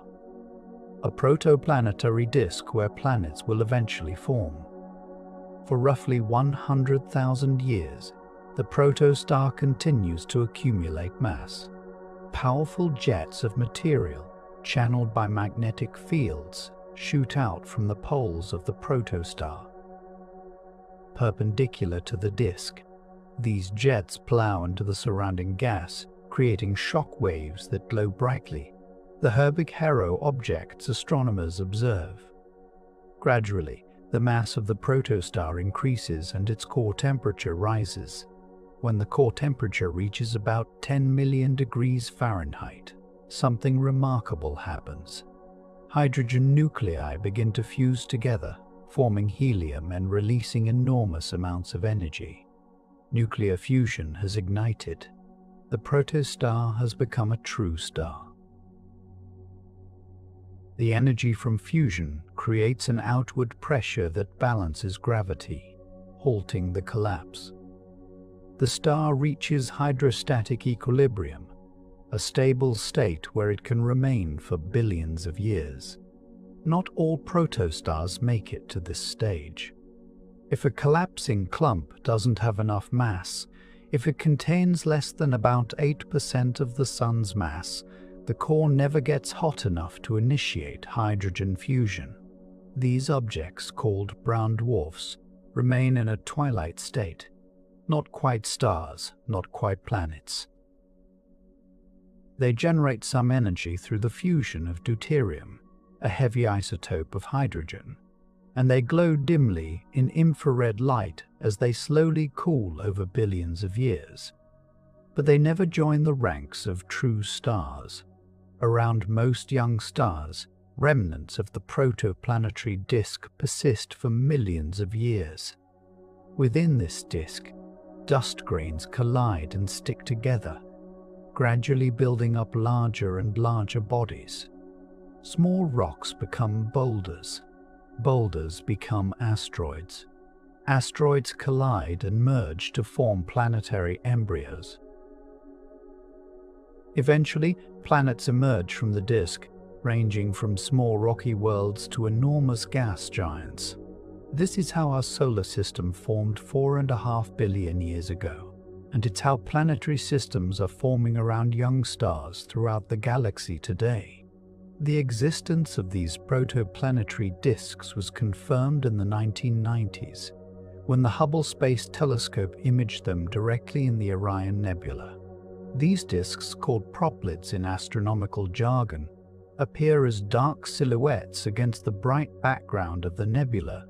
a protoplanetary disk where planets will eventually form. For roughly 100,000 years, the protostar continues to accumulate mass. Powerful jets of material, channeled by magnetic fields, shoot out from the poles of the protostar. Perpendicular to the disk, these jets plow into the surrounding gas, creating shock waves that glow brightly, the Herbig-Haro objects astronomers observe. Gradually, The mass of the protostar increases and its core temperature rises. When the core temperature reaches about 10 million degrees Fahrenheit, something remarkable happens. Hydrogen nuclei begin to fuse together, forming helium and releasing enormous amounts of energy. Nuclear fusion has ignited. The protostar has become a true star. The energy from fusion creates an outward pressure that balances gravity, halting the collapse. The star reaches hydrostatic equilibrium, a stable state where it can remain for billions of years. Not all protostars make it to this stage. If a collapsing clump doesn't have enough mass, if it contains less than about 8% of the Sun's mass, the core never gets hot enough to initiate hydrogen fusion. These objects, called brown dwarfs, remain in a twilight state. Not quite stars, not quite planets. They generate some energy through the fusion of deuterium, a heavy isotope of hydrogen, and they glow dimly in infrared light as they slowly cool over billions of years. But they never join the ranks of true stars. Around most young stars, remnants of the protoplanetary disk persist for millions of years. Within this disk, dust grains collide and stick together, gradually building up larger and larger bodies. Small rocks become boulders. Boulders become asteroids. Asteroids collide and merge to form planetary embryos. Eventually, planets emerge from the disk, ranging from small rocky worlds to enormous gas giants. This is how our solar system formed 4.5 billion years ago, and it's how planetary systems are forming around young stars throughout the galaxy today. The existence of these protoplanetary disks was confirmed in the 1990s, when the Hubble Space Telescope imaged them directly in the Orion Nebula. These disks, called proplets in astronomical jargon, appear as dark silhouettes against the bright background of the nebula,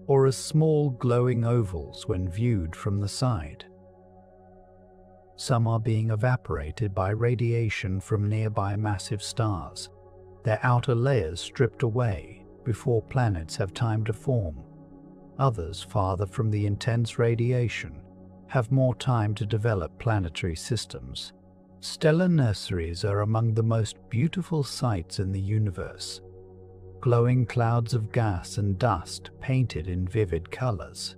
or as small glowing ovals when viewed from the side. Some are being evaporated by radiation from nearby massive stars, their outer layers stripped away before planets have time to form. Others, farther from the intense radiation, have more time to develop planetary systems. Stellar nurseries are among the most beautiful sights in the universe. Glowing clouds of gas and dust painted in vivid colors.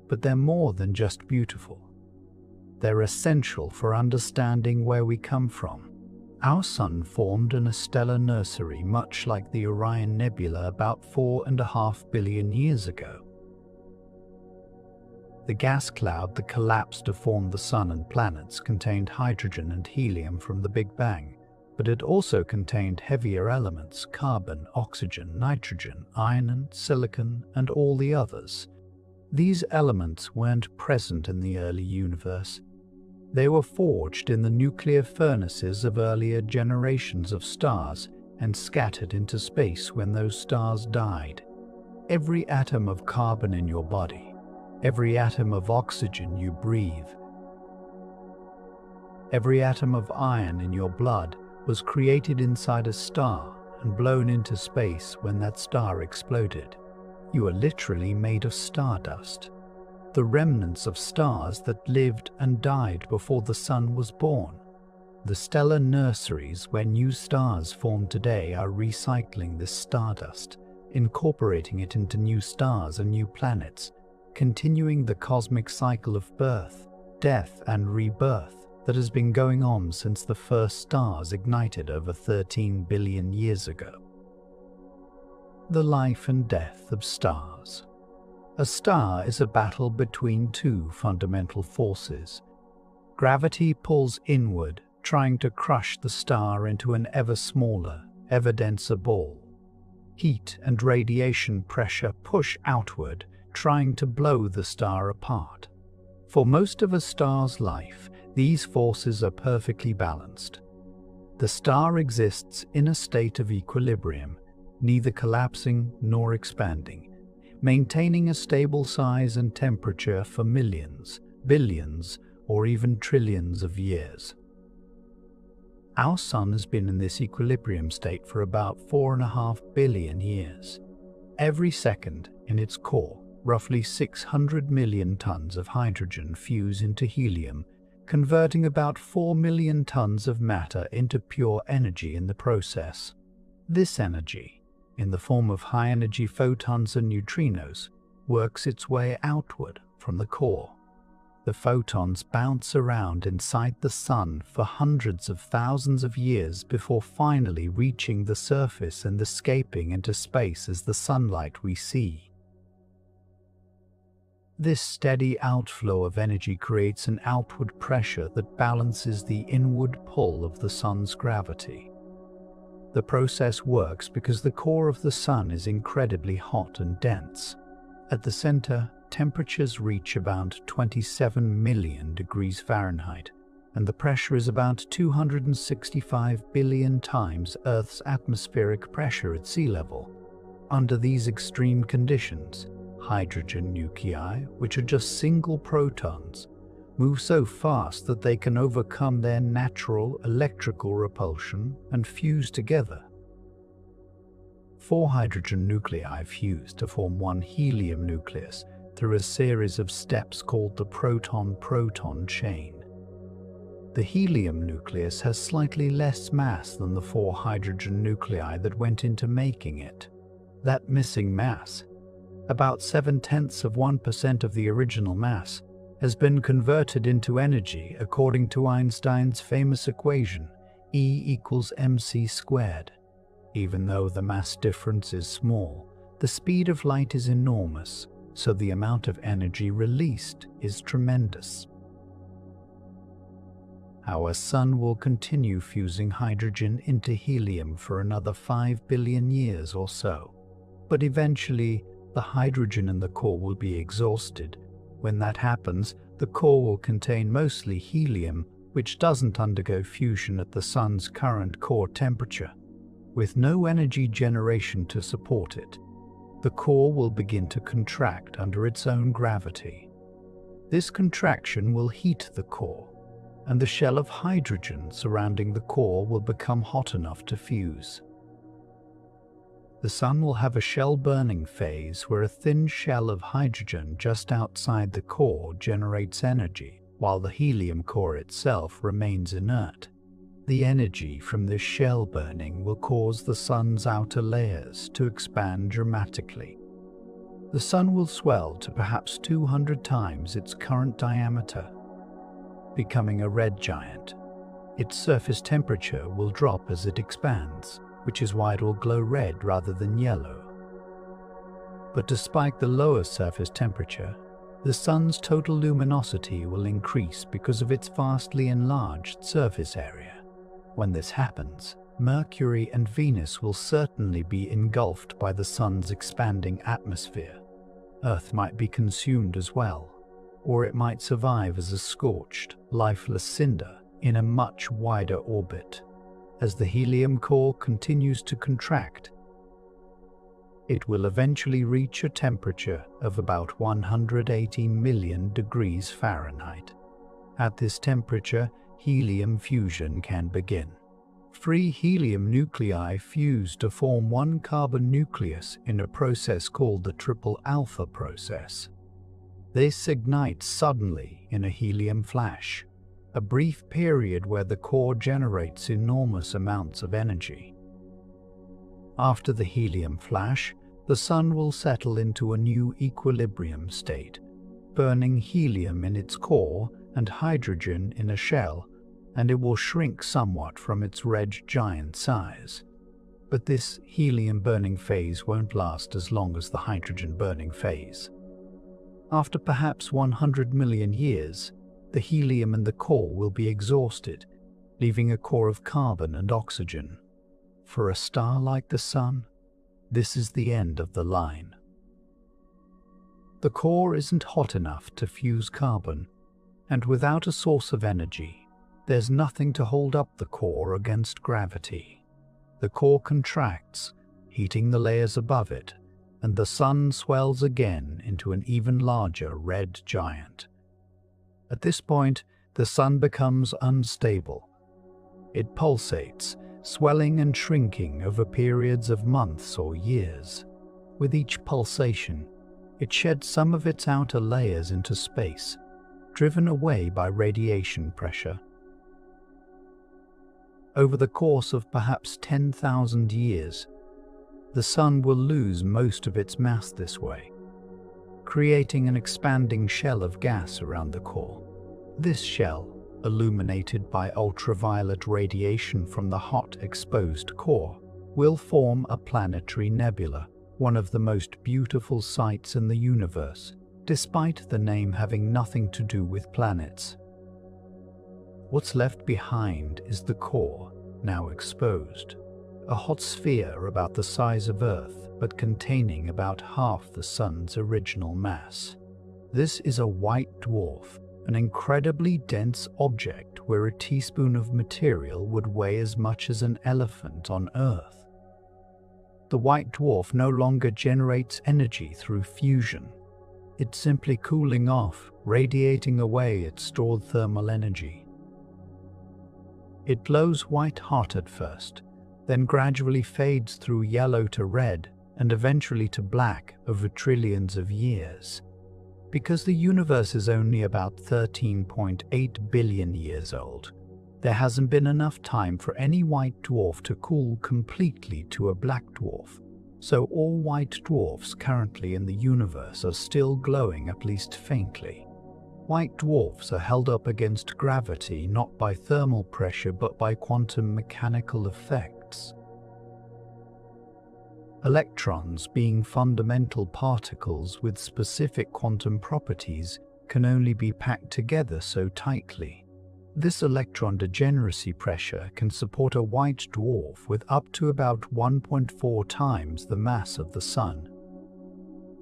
But they're more than just beautiful. They're essential for understanding where we come from. Our Sun formed in a stellar nursery much like the Orion Nebula about 4.5 billion years ago. The gas cloud that collapsed to form the Sun and planets contained hydrogen and helium from the Big Bang, but it also contained heavier elements: carbon, oxygen, nitrogen, iron, silicon, and all the others. These elements weren't present in the early universe. They were forged in the nuclear furnaces of earlier generations of stars and scattered into space when those stars died. Every atom of carbon in your body, every atom of oxygen you breathe, every atom of iron in your blood was created inside a star and blown into space when that star exploded. You are literally made of stardust, the remnants of stars that lived and died before the Sun was born. The stellar nurseries where new stars form today are recycling this stardust, incorporating it into new stars and new planets, continuing the cosmic cycle of birth, death, and rebirth that has been going on since the first stars ignited over 13 billion years ago. The life and death of stars. A star is a battle between two fundamental forces. Gravity pulls inward, trying to crush the star into an ever smaller, ever denser ball. Heat and radiation pressure push outward, trying to blow the star apart. For most of a star's life, these forces are perfectly balanced. The star exists in a state of equilibrium, neither collapsing nor expanding. maintaining a stable size and temperature for millions, billions, or even trillions of years. Our Sun has been in this equilibrium state for about 4.5 billion years. Every second, in its core, roughly 600 million tons of hydrogen fuse into helium, converting about 4 million tons of matter into pure energy in the process. This energy, in the form of high-energy photons and neutrinos, works its way outward from the core. The photons bounce around inside the Sun for hundreds of thousands of years before finally reaching the surface and escaping into space as the sunlight we see. This steady outflow of energy creates an outward pressure that balances the inward pull of the Sun's gravity. The process works because the core of the Sun is incredibly hot and dense. At the center, temperatures reach about 27 million degrees Fahrenheit, and the pressure is about 265 billion times Earth's atmospheric pressure at sea level. Under these extreme conditions, hydrogen nuclei, which are just single protons, move so fast that they can overcome their natural electrical repulsion and fuse together. 4 hydrogen nuclei fuse to form one helium nucleus through a series of steps called the proton-proton chain. The helium nucleus has slightly less mass than the 4 hydrogen nuclei that went into making it. That missing mass, about 0.7% of the original mass, has been converted into energy according to Einstein's famous equation, E=mc². Even though the mass difference is small, the speed of light is enormous, so the amount of energy released is tremendous. Our Sun will continue fusing hydrogen into helium for another 5 billion years or so, but eventually the hydrogen in the core will be exhausted. When that happens, the core will contain mostly helium, which doesn't undergo fusion at the Sun's current core temperature. With no energy generation to support it, the core will begin to contract under its own gravity. This contraction will heat the core, and the shell of hydrogen surrounding the core will become hot enough to fuse. The Sun will have a shell-burning phase where a thin shell of hydrogen just outside the core generates energy, while the helium core itself remains inert. The energy from this shell burning will cause the Sun's outer layers to expand dramatically. The Sun will swell to perhaps 200 times its current diameter, becoming a red giant. Its surface temperature will drop as it expands, which is why it will glow red rather than yellow. But despite the lower surface temperature, the Sun's total luminosity will increase because of its vastly enlarged surface area. When this happens, Mercury and Venus will certainly be engulfed by the Sun's expanding atmosphere. Earth might be consumed as well, or it might survive as a scorched, lifeless cinder in a much wider orbit. As the helium core continues to contract, it will eventually reach a temperature of about 180 million degrees Fahrenheit. At this temperature, helium fusion can begin. 3 helium nuclei fuse to form one carbon nucleus in a process called the triple alpha process. This ignites suddenly in a helium flash, a brief period where the core generates enormous amounts of energy. After the helium flash, the Sun will settle into a new equilibrium state, burning helium in its core and hydrogen in a shell, and it will shrink somewhat from its red giant size. But this helium-burning phase won't last as long as the hydrogen-burning phase. After perhaps 100 million years, the helium in the core will be exhausted, leaving a core of carbon and oxygen. For a star like the Sun, this is the end of the line. The core isn't hot enough to fuse carbon, and without a source of energy, there's nothing to hold up the core against gravity. The core contracts, heating the layers above it, and the Sun swells again into an even larger red giant. At this point, the Sun becomes unstable. It pulsates, swelling and shrinking over periods of months or years. With each pulsation, it sheds some of its outer layers into space, driven away by radiation pressure. Over the course of perhaps 10,000 years, the Sun will lose most of its mass this way, creating an expanding shell of gas around the core. This shell, illuminated by ultraviolet radiation from the hot, exposed core, will form a planetary nebula, one of the most beautiful sights in the universe, despite the name having nothing to do with planets. What's left behind is the core, now exposed, a hot sphere about the size of Earth, but containing about half the Sun's original mass. This is a white dwarf, an incredibly dense object where a teaspoon of material would weigh as much as an elephant on Earth. The white dwarf no longer generates energy through fusion. It's simply cooling off, radiating away its stored thermal energy. It glows white hot at first, then gradually fades through yellow to red and eventually to black over trillions of years. Because the universe is only about 13.8 billion years old, there hasn't been enough time for any white dwarf to cool completely to a black dwarf, so all white dwarfs currently in the universe are still glowing at least faintly. White dwarfs are held up against gravity not by thermal pressure but by quantum mechanical effects. Electrons, being fundamental particles with specific quantum properties, can only be packed together so tightly. This electron degeneracy pressure can support a white dwarf with up to about 1.4 times the mass of the Sun.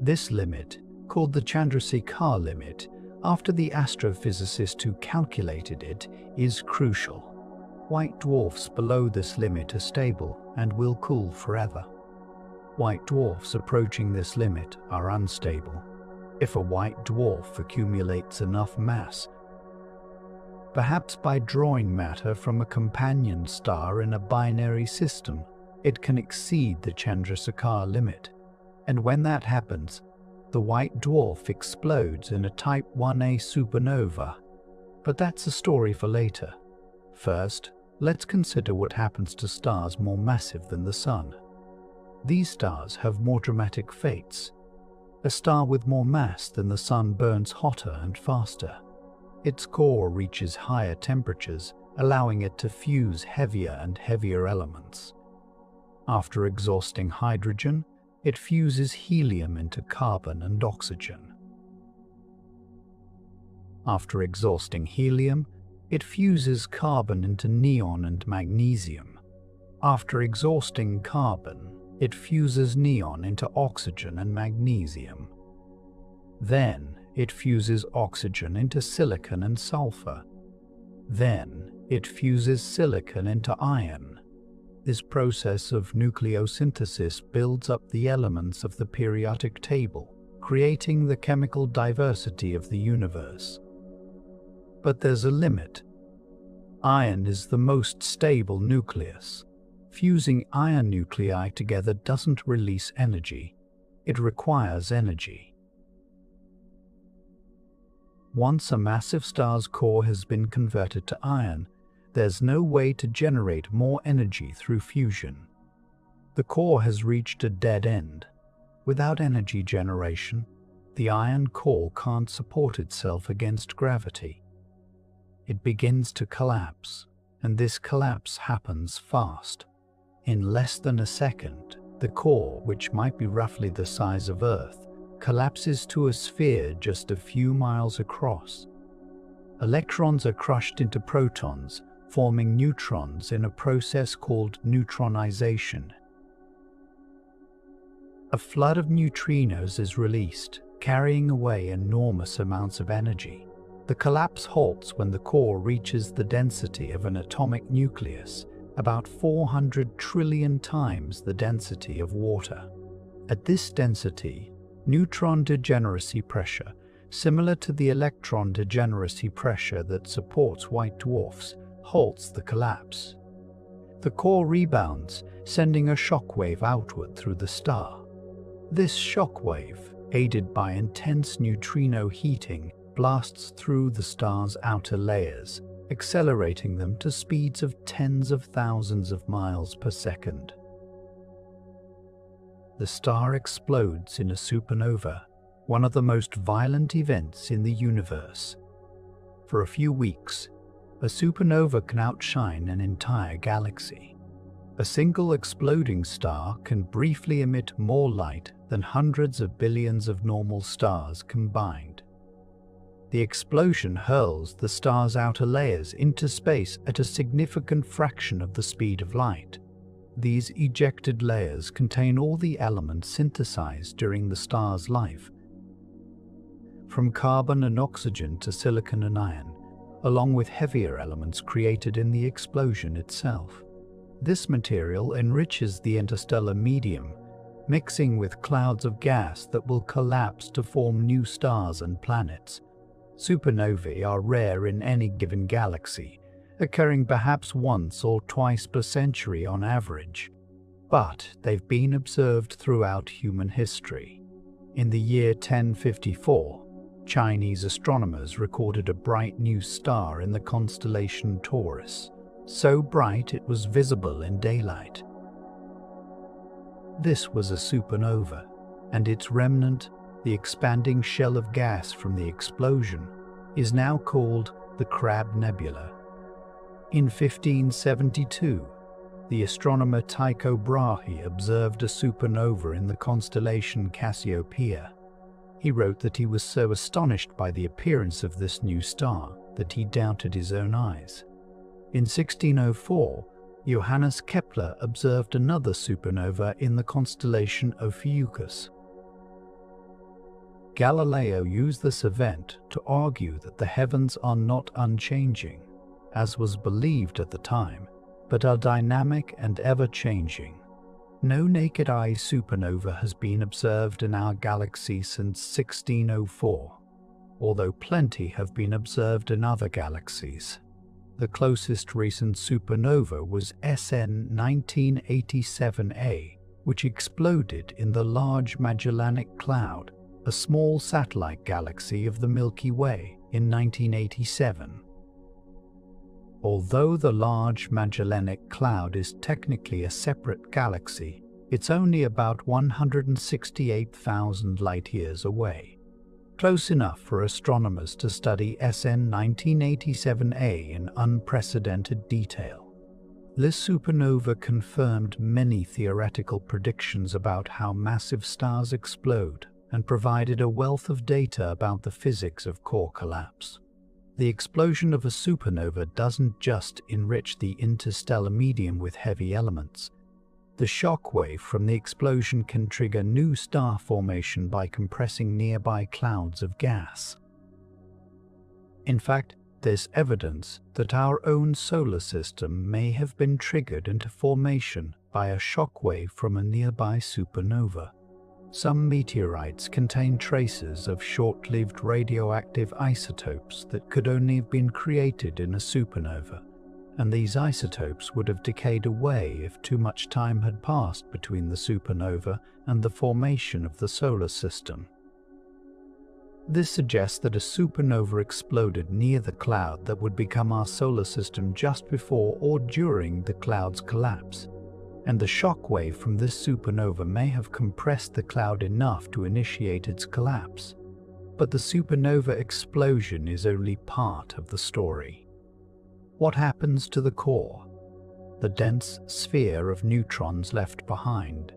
This limit, called the Chandrasekhar limit, after the astrophysicist who calculated it, is crucial. White dwarfs below this limit are stable and will cool forever. White dwarfs approaching this limit are unstable. If a white dwarf accumulates enough mass, perhaps by drawing matter from a companion star in a binary system, it can exceed the Chandrasekhar limit. And when that happens, the white dwarf explodes in a Type 1a supernova. But that's a story for later. First, let's consider what happens to stars more massive than the Sun. These stars have more dramatic fates. A star with more mass than the Sun burns hotter and faster. Its core reaches higher temperatures, allowing it to fuse heavier and heavier elements. After exhausting hydrogen, it fuses helium into carbon and oxygen. After exhausting helium, it fuses carbon into neon and magnesium. After exhausting carbon, it fuses neon into oxygen and magnesium. Then, it fuses oxygen into silicon and sulfur. Then, it fuses silicon into iron. This process of nucleosynthesis builds up the elements of the periodic table, creating the chemical diversity of the universe. But there's a limit. Iron is the most stable nucleus. Fusing iron nuclei together doesn't release energy. It requires energy. Once a massive star's core has been converted to iron, there's no way to generate more energy through fusion. The core has reached a dead end. Without energy generation, the iron core can't support itself against gravity. It begins to collapse, and this collapse happens fast. In less than a second, the core, which might be roughly the size of Earth, collapses to a sphere just a few miles across. Electrons are crushed into protons, forming neutrons in a process called neutronization. A flood of neutrinos is released, carrying away enormous amounts of energy. The collapse halts when the core reaches the density of an atomic nucleus, about 400 trillion times the density of water. At this density, neutron degeneracy pressure, similar to the electron degeneracy pressure that supports white dwarfs, halts the collapse. The core rebounds, sending a shockwave outward through the star. This shockwave, aided by intense neutrino heating, blasts through the star's outer layers, accelerating them to speeds of tens of thousands of miles per second. The star explodes in a supernova, one of the most violent events in the universe. For a few weeks, a supernova can outshine an entire galaxy. A single exploding star can briefly emit more light than hundreds of billions of normal stars combined. The explosion hurls the star's outer layers into space at a significant fraction of the speed of light. These ejected layers contain all the elements synthesized during the star's life, from carbon and oxygen to silicon and iron, along with heavier elements created in the explosion itself. This material enriches the interstellar medium, mixing with clouds of gas that will collapse to form new stars and planets. Supernovae are rare in any given galaxy, occurring perhaps once or twice per century on average, but they've been observed throughout human history. In the year 1054, Chinese astronomers recorded a bright new star in the constellation Taurus, so bright it was visible in daylight. This was a supernova, and its remnant, the expanding shell of gas from the explosion, is now called the Crab Nebula. In 1572, the astronomer Tycho Brahe observed a supernova in the constellation Cassiopeia. He wrote that he was so astonished by the appearance of this new star that he doubted his own eyes. In 1604, Johannes Kepler observed another supernova in the constellation Ophiuchus. Galileo used this event to argue that the heavens are not unchanging, as was believed at the time, but are dynamic and ever-changing. No naked-eye supernova has been observed in our galaxy since 1604, although plenty have been observed in other galaxies. The closest recent supernova was SN 1987A, which exploded in the Large Magellanic Cloud, a small satellite galaxy of the Milky Way, in 1987. Although the Large Magellanic Cloud is technically a separate galaxy, it's only about 168,000 light-years away. Close enough for astronomers to study SN 1987A in unprecedented detail. This supernova confirmed many theoretical predictions about how massive stars explode and provided a wealth of data about the physics of core collapse. The explosion of a supernova doesn't just enrich the interstellar medium with heavy elements. The shockwave from the explosion can trigger new star formation by compressing nearby clouds of gas. In fact, there's evidence that our own solar system may have been triggered into formation by a shockwave from a nearby supernova. Some meteorites contain traces of short-lived radioactive isotopes that could only have been created in a supernova, and these isotopes would have decayed away if too much time had passed between the supernova and the formation of the solar system. This suggests that a supernova exploded near the cloud that would become our solar system just before or during the cloud's collapse, and the shockwave from this supernova may have compressed the cloud enough to initiate its collapse. But the supernova explosion is only part of the story. What happens to the core, the dense sphere of neutrons left behind?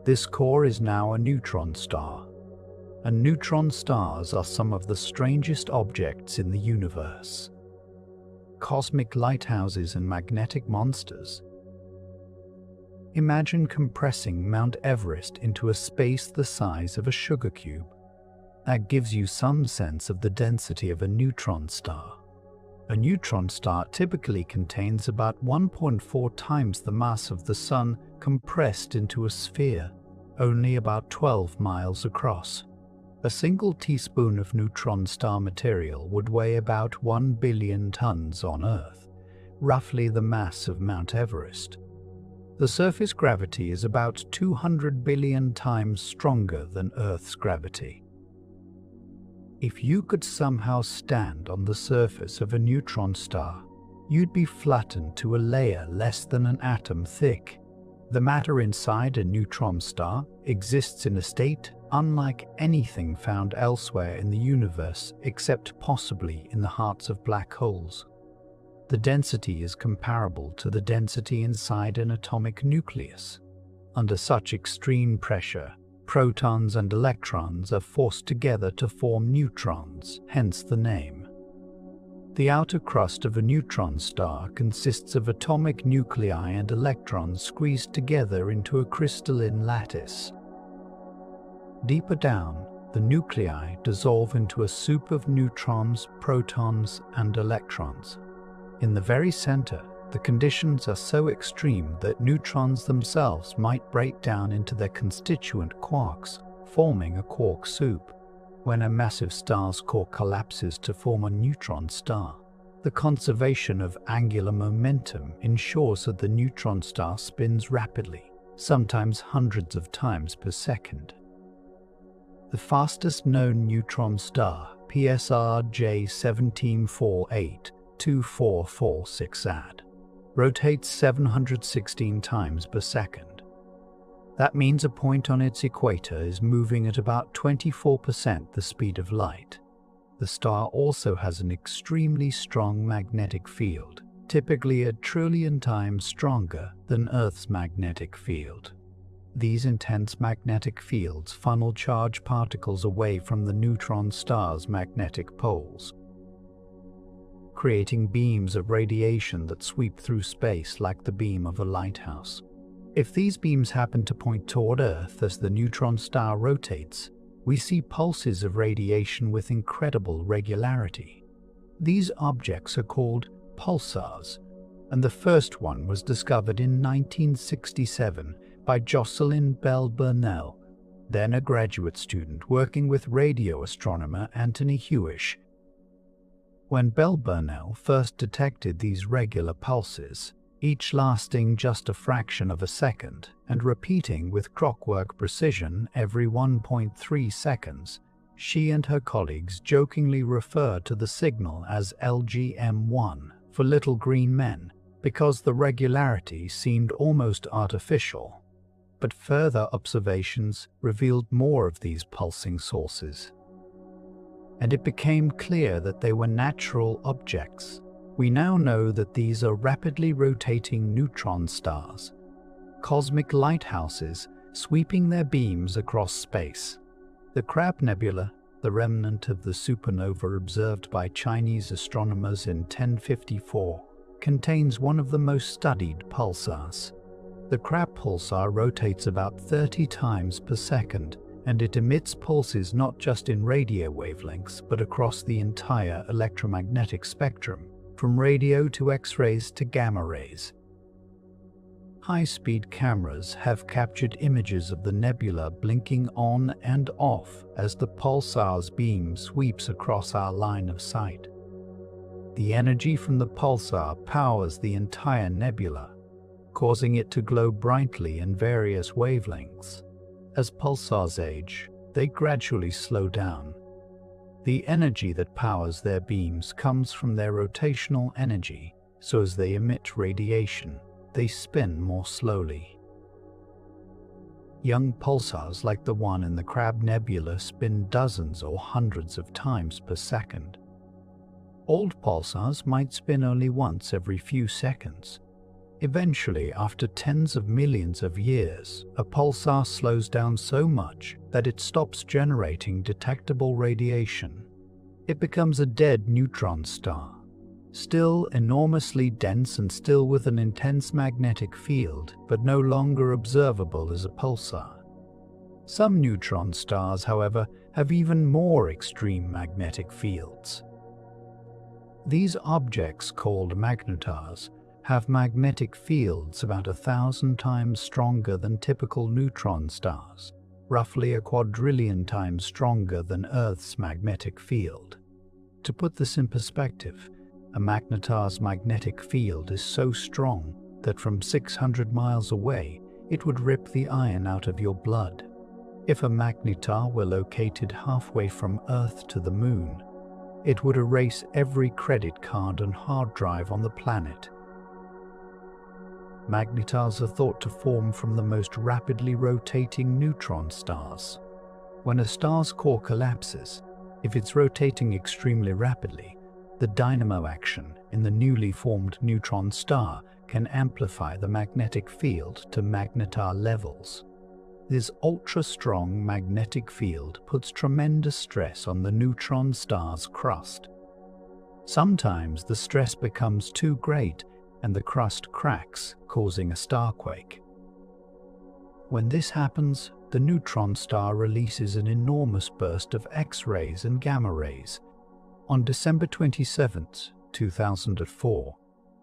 This core is now a neutron star, and neutron stars are some of the strangest objects in the universe. Cosmic lighthouses and magnetic monsters. Imagine compressing Mount Everest into a space the size of a sugar cube. That gives you some sense of the density of a neutron star. A neutron star typically contains about 1.4 times the mass of the Sun compressed into a sphere. only about 12 miles across. A single teaspoon of neutron star material would weigh about 1 billion tons on Earth, roughly the mass of Mount Everest. The surface gravity is about 200 billion times stronger than Earth's gravity. If you could somehow stand on the surface of a neutron star, you'd be flattened to a layer less than an atom thick. The matter inside a neutron star exists in a state unlike anything found elsewhere in the universe except possibly in the hearts of black holes. The density is comparable to the density inside an atomic nucleus. Under such extreme pressure, protons and electrons are forced together to form neutrons, hence the name. The outer crust of a neutron star consists of atomic nuclei and electrons squeezed together into a crystalline lattice. Deeper down, the nuclei dissolve into a soup of neutrons, protons, and electrons. In the very center, the conditions are so extreme that neutrons themselves might break down into their constituent quarks, forming a quark soup. When a massive star's core collapses to form a neutron star, the conservation of angular momentum ensures that the neutron star spins rapidly, sometimes hundreds of times per second. The fastest known neutron star, PSR J17482446 AD, rotates 716 times per second. That means a point on its equator is moving at about 24% the speed of light. The star also has an extremely strong magnetic field, typically 1 trillion times stronger than Earth's magnetic field. These intense magnetic fields funnel charged particles away from the neutron star's magnetic poles, creating beams of radiation that sweep through space like the beam of a lighthouse. If these beams happen to point toward Earth as the neutron star rotates, we see pulses of radiation with incredible regularity. These objects are called pulsars, and the first one was discovered in 1967 by Jocelyn Bell Burnell, then a graduate student working with radio astronomer Anthony Hewish. When Bell Burnell first detected these regular pulses, each lasting just a fraction of a second and repeating with clockwork precision every 1.3 seconds, she and her colleagues jokingly referred to the signal as LGM1 for little green men because the regularity seemed almost artificial. But further observations revealed more of these pulsing sources, and it became clear that they were natural objects. We now know that these are rapidly rotating neutron stars, cosmic lighthouses sweeping their beams across space. The Crab Nebula, the remnant of the supernova observed by Chinese astronomers in 1054, contains one of the most studied pulsars. The Crab pulsar rotates about 30 times per second, and it emits pulses not just in radio wavelengths but across the entire electromagnetic spectrum, from radio to X-rays to gamma rays. High-speed cameras have captured images of the nebula blinking on and off as the pulsar's beam sweeps across our line of sight. The energy from the pulsar powers the entire nebula, causing it to glow brightly in various wavelengths. As pulsars age, they gradually slow down. The energy that powers their beams comes from their rotational energy, so as they emit radiation, they spin more slowly. Young pulsars like the one in the Crab Nebula spin dozens or hundreds of times per second. Old pulsars might spin only once every few seconds. Eventually, after tens of millions of years, a pulsar slows down so much that it stops generating detectable radiation. It becomes a dead neutron star, still enormously dense and still with an intense magnetic field, but no longer observable as a pulsar. Some neutron stars, however, have even more extreme magnetic fields. These objects, called magnetars, have magnetic fields about 1,000 times stronger than typical neutron stars, roughly a quadrillion times stronger than Earth's magnetic field. To put this in perspective, a magnetar's magnetic field is so strong that from 600 miles away, it would rip the iron out of your blood. If a magnetar were located halfway from Earth to the Moon, it would erase every credit card and hard drive on the planet. Magnetars are thought to form from the most rapidly rotating neutron stars. When a star's core collapses, if it's rotating extremely rapidly, the dynamo action in the newly formed neutron star can amplify the magnetic field to magnetar levels. This ultra-strong magnetic field puts tremendous stress on the neutron star's crust. Sometimes the stress becomes too great and the crust cracks, causing a starquake. When this happens, the neutron star releases an enormous burst of X-rays and gamma rays. On December 27, 2004,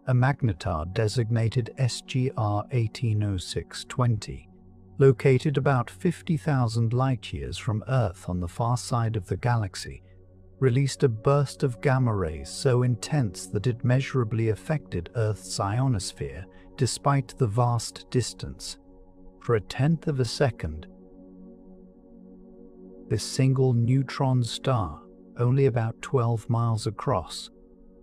a magnetar designated SGR 180620, located about 50,000 light-years from Earth on the far side of the galaxy, released a burst of gamma rays so intense that it measurably affected Earth's ionosphere despite the vast distance. For a tenth of a second, this single neutron star, only about 12 miles across,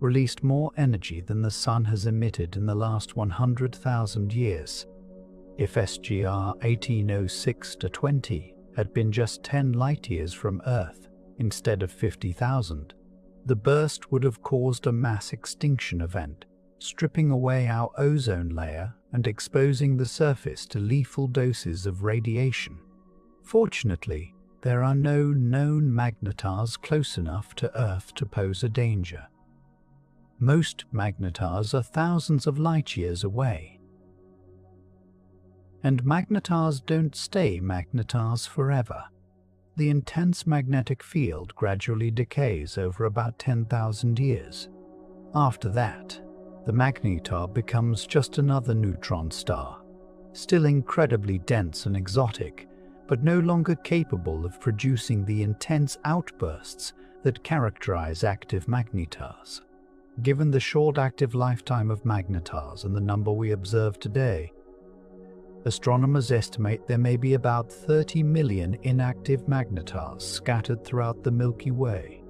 released more energy than the Sun has emitted in the last 100,000 years. If SGR 1806-20 had been just 10 light-years from Earth instead of 50,000, the burst would have caused a mass extinction event, stripping away our ozone layer and exposing the surface to lethal doses of radiation. Fortunately, there are no known magnetars close enough to Earth to pose a danger. Most magnetars are thousands of light-years away. And magnetars don't stay magnetars forever. The intense magnetic field gradually decays over about 10,000 years. After that, the magnetar becomes just another neutron star, still incredibly dense and exotic, but no longer capable of producing the intense outbursts that characterize active magnetars. Given the short active lifetime of magnetars and the number we observe today, astronomers estimate there may be about 30 million inactive magnetars scattered throughout the Milky Way.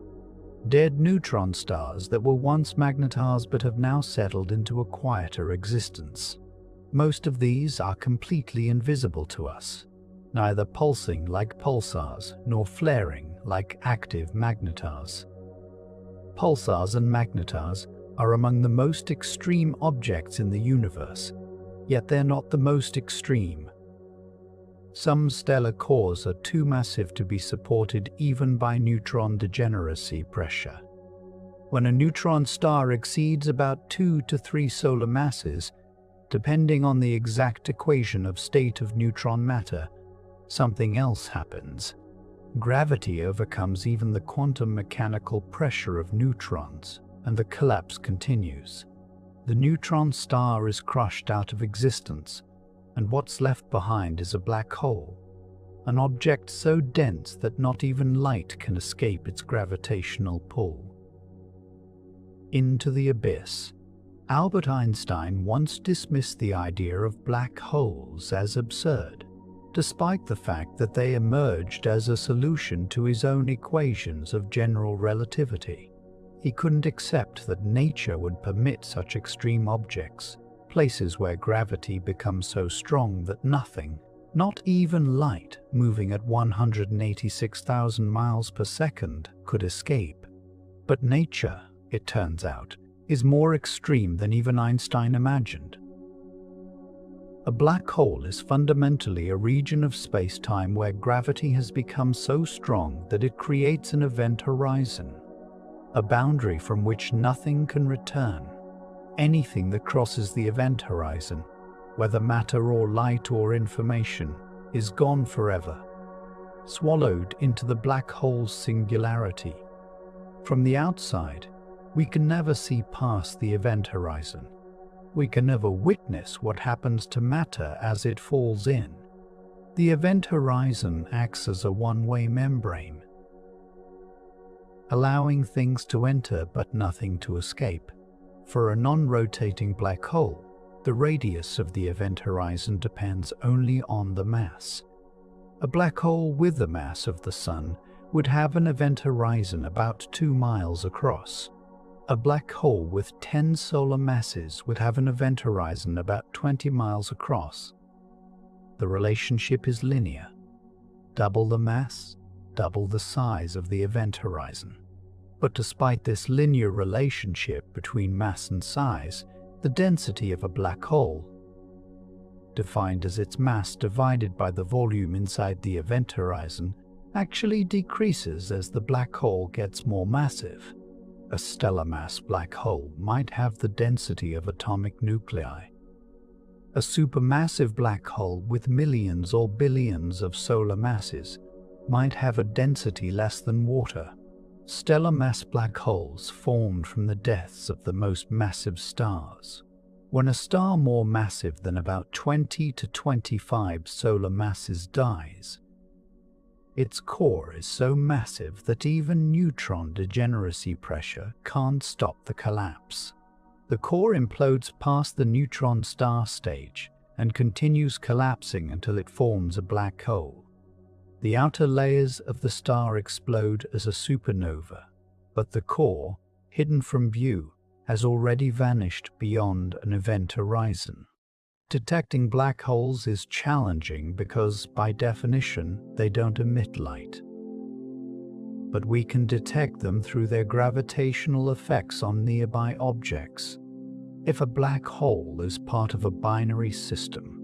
Dead neutron stars that were once magnetars but have now settled into a quieter existence. Most of these are completely invisible to us, neither pulsing like pulsars nor flaring like active magnetars. Pulsars and magnetars are among the most extreme objects in the universe, yet they're not the most extreme. Some stellar cores are too massive to be supported even by neutron degeneracy pressure. When a neutron star exceeds about 2 to 3 solar masses, depending on the exact equation of state of neutron matter, something else happens. Gravity overcomes even the quantum mechanical pressure of neutrons, and the collapse continues. The neutron star is crushed out of existence, and what's left behind is a black hole, an object so dense that not even light can escape its gravitational pull. Into the abyss. Albert Einstein once dismissed the idea of black holes as absurd, despite the fact that they emerged as a solution to his own equations of general relativity. He couldn't accept that nature would permit such extreme objects, places where gravity becomes so strong that nothing, not even light moving at 186,000 miles per second, could escape. But nature, it turns out, is more extreme than even Einstein imagined. A black hole is fundamentally a region of space-time where gravity has become so strong that it creates an event horizon, a boundary from which nothing can return. Anything that crosses the event horizon, whether matter or light or information, is gone forever, swallowed into the black hole's singularity. From the outside, we can never see past the event horizon. we can never witness what happens to matter as it falls in. The event horizon acts as a one-way membrane, allowing things to enter but nothing to escape. For a non-rotating black hole, the radius of the event horizon depends only on the mass. A black hole with the mass of the Sun would have an event horizon about 2 miles across. A black hole with 10 solar masses would have an event horizon about 20 miles across. The relationship is linear. Double the mass, double the size of the event horizon. But despite this linear relationship between mass and size, the density of a black hole, defined as its mass divided by the volume inside the event horizon, actually decreases as the black hole gets more massive. A stellar mass black hole might have the density of atomic nuclei. A supermassive black hole with millions or billions of solar masses might have a density less than water. Stellar mass black holes formed from the deaths of the most massive stars. When a star more massive than about 20 to 25 solar masses dies, its core is so massive that even neutron degeneracy pressure can't stop the collapse. The core implodes past the neutron star stage and continues collapsing until it forms a black hole. The outer layers of the star explode as a supernova, but the core, hidden from view, has already vanished beyond an event horizon. Detecting black holes is challenging because, by definition, they don't emit light. But we can detect them through their gravitational effects on nearby objects. If a black hole is part of a binary system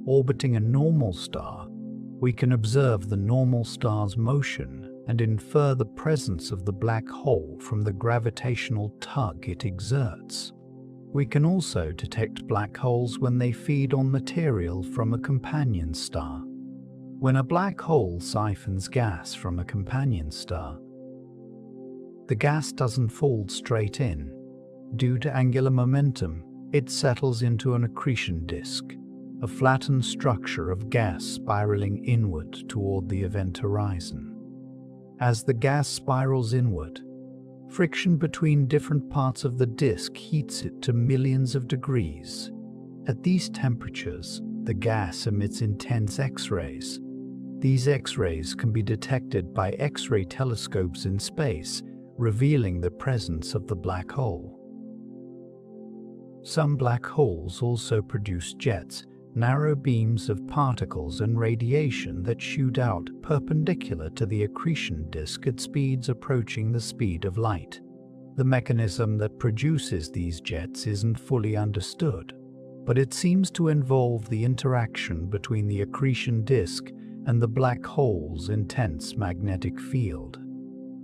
orbiting a normal star, we can observe the normal star's motion and infer the presence of the black hole from the gravitational tug it exerts. We can also detect black holes when they feed on material from a companion star. When a black hole siphons gas from a companion star, the gas doesn't fall straight in. Due to angular momentum, it settles into an accretion disk, a flattened structure of gas spiraling inward toward the event horizon. As the gas spirals inward, friction between different parts of the disk heats it to millions of degrees. At these temperatures, the gas emits intense X-rays. These X-rays can be detected by X-ray telescopes in space, revealing the presence of the black hole. Some black holes also produce jets, narrow beams of particles and radiation that shoot out perpendicular to the accretion disk at speeds approaching the speed of light. The mechanism that produces these jets isn't fully understood, but it seems to involve the interaction between the accretion disk and the black hole's intense magnetic field.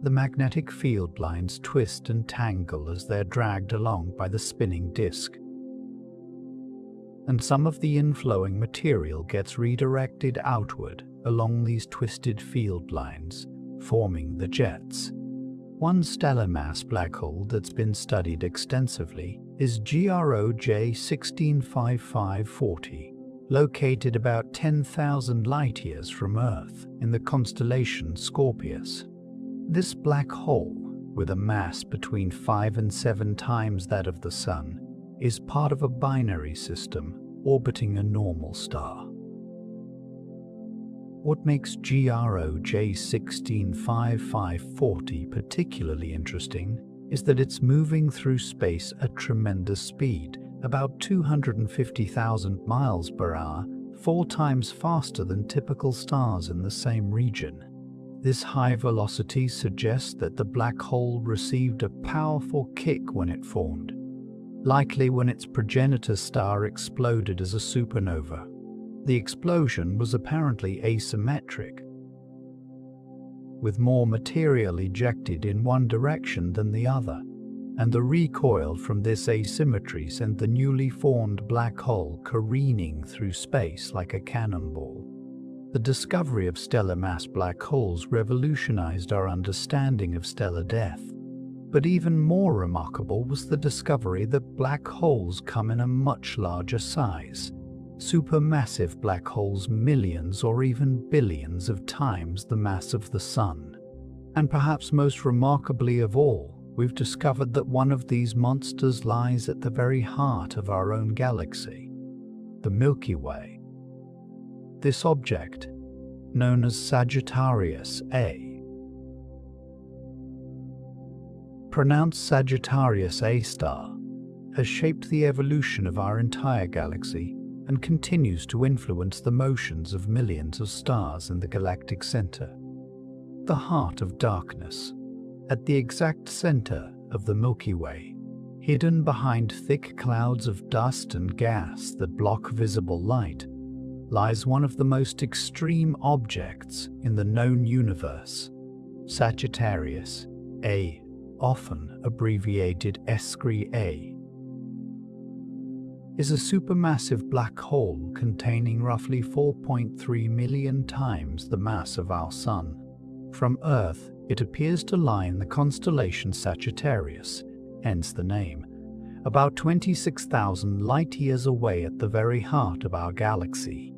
The magnetic field lines twist and tangle as they're dragged along by the spinning disk, and some of the inflowing material gets redirected outward along these twisted field lines, forming the jets. One stellar mass black hole that's been studied extensively is GRO-J 165540, located about 10,000 light-years from Earth in the constellation Scorpius. This black hole, with a mass between 5 and 7 times that of the Sun, is part of a binary system orbiting a normal star. What makes GRO-J 165540 particularly interesting is that it's moving through space at tremendous speed, about 250,000 miles per hour, 4 times faster than typical stars in the same region. This high velocity suggests that the black hole received a powerful kick when it formed, likely when its progenitor star exploded as a supernova. The explosion was apparently asymmetric, with more material ejected in one direction than the other, and the recoil from this asymmetry sent the newly formed black hole careening through space like a cannonball. The discovery of stellar mass black holes revolutionized our understanding of stellar death. But even more remarkable was the discovery that black holes come in a much larger size. Supermassive black holes millions or even billions of times the mass of the Sun. And perhaps most remarkably of all, we've discovered that one of these monsters lies at the very heart of our own galaxy, the Milky Way. This object, known as Sagittarius A, pronounced Sagittarius A star, has shaped the evolution of our entire galaxy and continues to influence the motions of millions of stars in the galactic center. The heart of darkness, at the exact center of the Milky Way, hidden behind thick clouds of dust and gas that block visible light, lies one of the most extreme objects in the known universe. Sagittarius A, often abbreviated SCRI-A, is a supermassive black hole containing roughly 4.3 million times the mass of our Sun. From Earth, it appears to lie in the constellation Sagittarius, hence the name, about 26,000 light-years away at the very heart of our galaxy.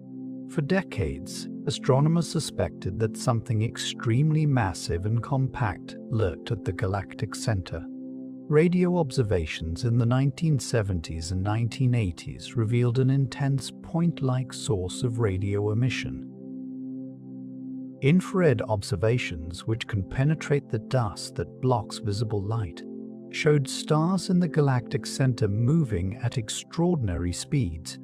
For decades, astronomers suspected that something extremely massive and compact lurked at the galactic center. Radio observations in the 1970s and 1980s revealed an intense point-like source of radio emission. Infrared observations, which can penetrate the dust that blocks visible light, showed stars in the galactic center moving at extraordinary speeds,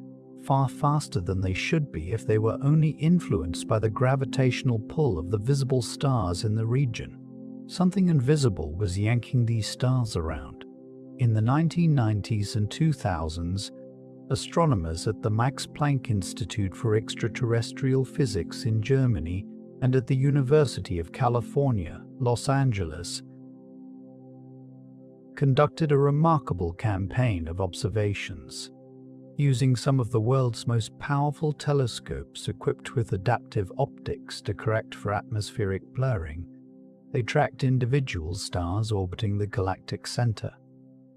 far faster than they should be if they were only influenced by the gravitational pull of the visible stars in the region. Something invisible was yanking these stars around. In the 1990s and 2000s, astronomers at the Max Planck Institute for Extraterrestrial Physics in Germany and at the University of California, Los Angeles, conducted a remarkable campaign of observations. Using some of the world's most powerful telescopes equipped with adaptive optics to correct for atmospheric blurring, they tracked individual stars orbiting the galactic center.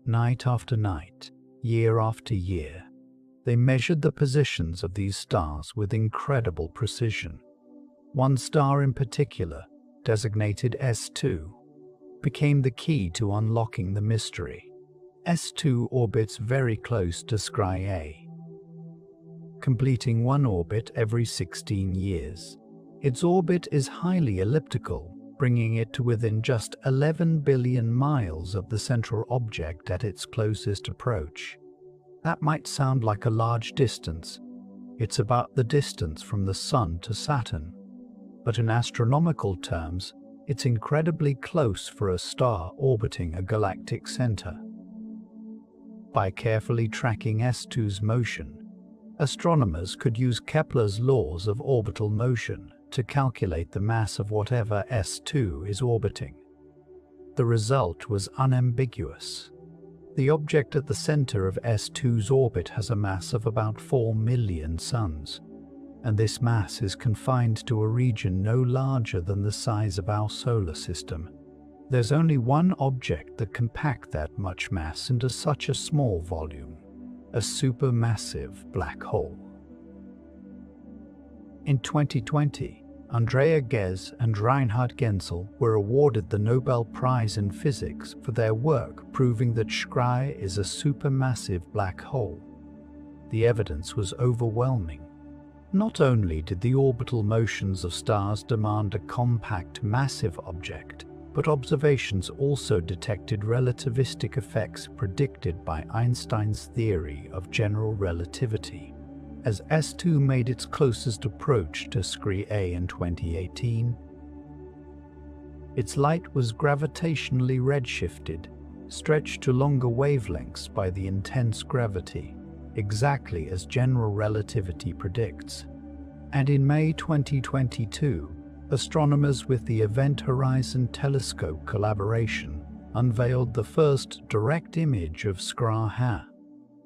Night after night, year after year, they measured the positions of these stars with incredible precision. One star in particular, designated S2, became the key to unlocking the mystery. S2 orbits very close to SCRI-A, completing one orbit every 16 years. Its orbit is highly elliptical, bringing it to within just 11 billion miles of the central object at its closest approach. That might sound like a large distance. It's about the distance from the Sun to Saturn. But in astronomical terms, it's incredibly close for a star orbiting a galactic center. By carefully tracking S2's motion, astronomers could use Kepler's laws of orbital motion to calculate the mass of whatever S2 is orbiting. The result was unambiguous. The object at the center of S2's orbit has a mass of about 4 million suns, and this mass is confined to a region no larger than the size of our solar system. There's only one object that can pack that much mass into such a small volume: a supermassive black hole. In 2020, Andrea Ghez and Reinhard Genzel were awarded the Nobel Prize in Physics for their work proving that SCRI is a supermassive black hole. The evidence was overwhelming. Not only did the orbital motions of stars demand a compact, massive object, but observations also detected relativistic effects predicted by Einstein's theory of general relativity. As S2 made its closest approach to SCRI-A in 2018, its light was gravitationally redshifted, stretched to longer wavelengths by the intense gravity, exactly as general relativity predicts. And in May 2022, astronomers with the Event Horizon Telescope collaboration unveiled the first direct image of SCRI-A.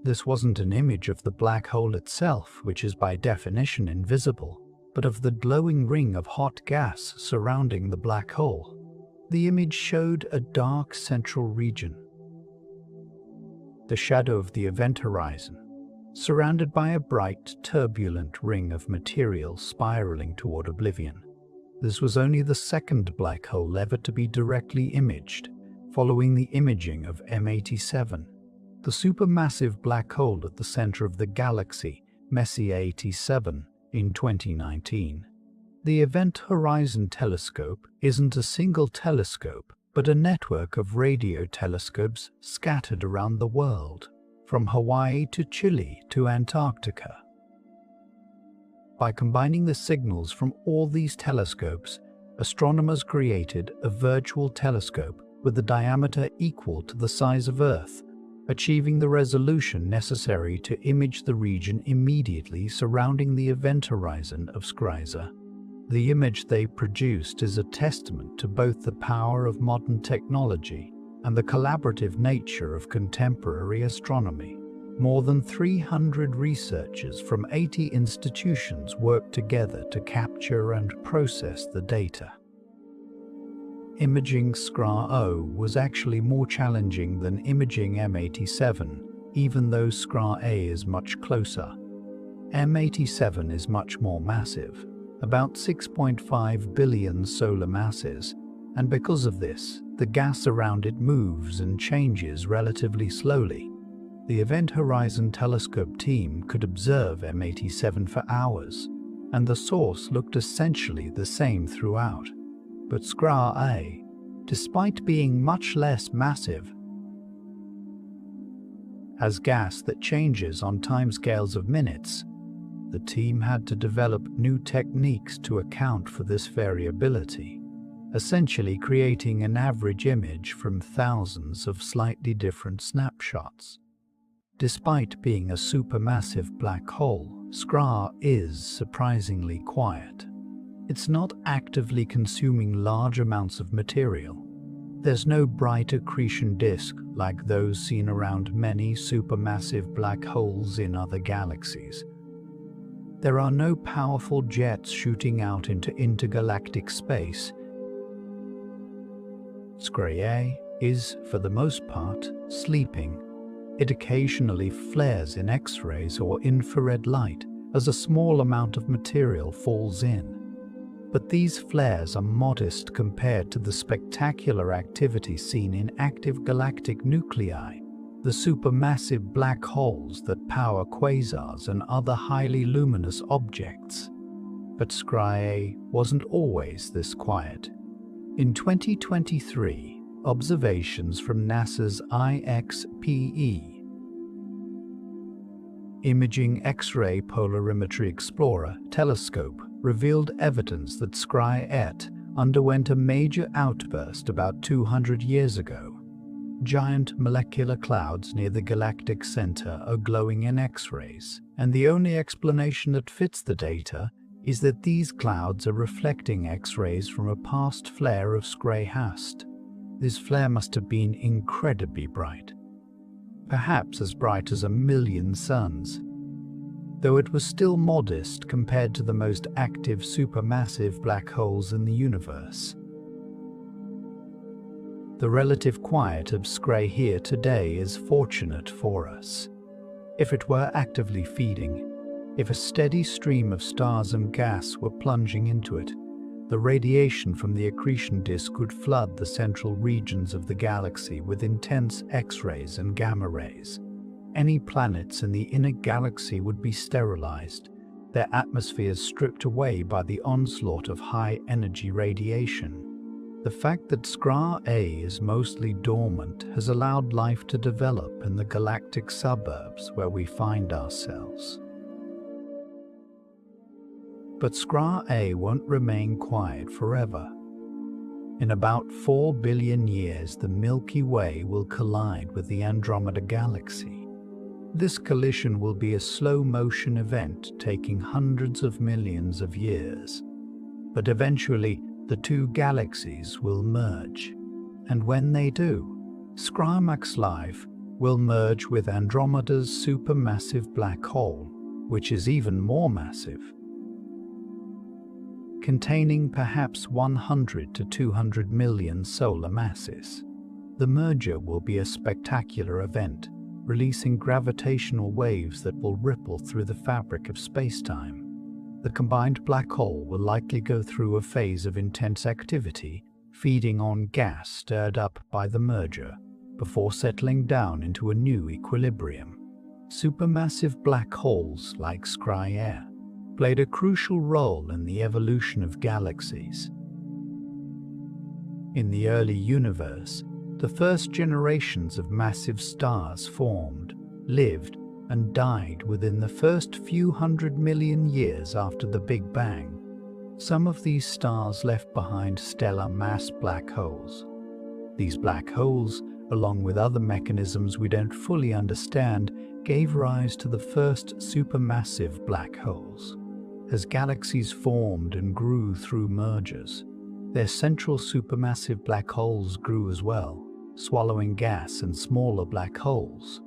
This wasn't an image of the black hole itself, which is by definition invisible, but of the glowing ring of hot gas surrounding the black hole. The image showed a dark central region, the shadow of the event horizon, surrounded by a bright, turbulent ring of material spiraling toward oblivion. This was only the second black hole ever to be directly imaged, following the imaging of M87, the supermassive black hole at the center of the galaxy, Messier 87, in 2019. The Event Horizon Telescope isn't a single telescope, but a network of radio telescopes scattered around the world, from Hawaii to Chile to Antarctica. By combining the signals from all these telescopes, astronomers created a virtual telescope with a diameter equal to the size of Earth, achieving the resolution necessary to image the region immediately surrounding the event horizon of Scriza. The image they produced is a testament to both the power of modern technology and the collaborative nature of contemporary astronomy. More than 300 researchers from 80 institutions worked together to capture and process the data. Imaging SCRA-O was actually more challenging than imaging M87, even though SCRA-A is much closer. M87 is much more massive, about 6.5 billion solar masses, and because of this, the gas around it moves and changes relatively slowly. The Event Horizon Telescope team could observe M87 for hours, and the source looked essentially the same throughout. But SCRA-A, despite being much less massive, has gas that changes on timescales of minutes. The team had to develop new techniques to account for this variability, essentially creating an average image from thousands of slightly different snapshots. Despite being a supermassive black hole, SCRA is surprisingly quiet. It's not actively consuming large amounts of material. There's no bright accretion disk like those seen around many supermassive black holes in other galaxies. There are no powerful jets shooting out into intergalactic space. SCRA-A is, for the most part, sleeping. It occasionally flares in X-rays or infrared light as a small amount of material falls in. But these flares are modest compared to the spectacular activity seen in active galactic nuclei, the supermassive black holes that power quasars and other highly luminous objects. But SCRA-A wasn't always this quiet. In 2023, observations from NASA's IXPE Imaging X-ray Polarimetry Explorer telescope revealed evidence that SCRA-A underwent a major outburst about 200 years ago. Giant molecular clouds near the galactic center are glowing in X-rays, and the only explanation that fits the data is that these clouds are reflecting X-rays from a past flare of SCRA-Hast. This flare must have been incredibly bright, perhaps as bright as 1 million suns, though it was still modest compared to the most active supermassive black holes in the universe. The relative quiet of SCRA here today is fortunate for us. If it were actively feeding, if a steady stream of stars and gas were plunging into it, the radiation from the accretion disk would flood the central regions of the galaxy with intense X-rays and gamma rays. Any planets in the inner galaxy would be sterilized, their atmospheres stripped away by the onslaught of high-energy radiation. The fact that SCRA-A is mostly dormant has allowed life to develop in the galactic suburbs where we find ourselves. But SCRA-A won't remain quiet forever. In about 4 billion years, the Milky Way will collide with the Andromeda Galaxy. This collision will be a slow-motion event taking hundreds of millions of years. But eventually, the two galaxies will merge. And when they do, SCRA-MAXLIVE will merge with Andromeda's supermassive black hole, which is even more massive. containing perhaps 100 to 200 million solar masses. The merger will be a spectacular event, releasing gravitational waves that will ripple through the fabric of space-time. The combined black hole will likely go through a phase of intense activity, feeding on gas stirred up by the merger, before settling down into a new equilibrium. Supermassive black holes, like Scry-air, played a crucial role in the evolution of galaxies. In the early universe, the first generations of massive stars formed, lived, and died within the first few 100 million years after the Big Bang. Some of these stars left behind stellar mass black holes. These black holes, along with other mechanisms we don't fully understand, gave rise to the first supermassive black holes. As galaxies formed and grew through mergers, their central supermassive black holes grew as well, swallowing gas and smaller black holes.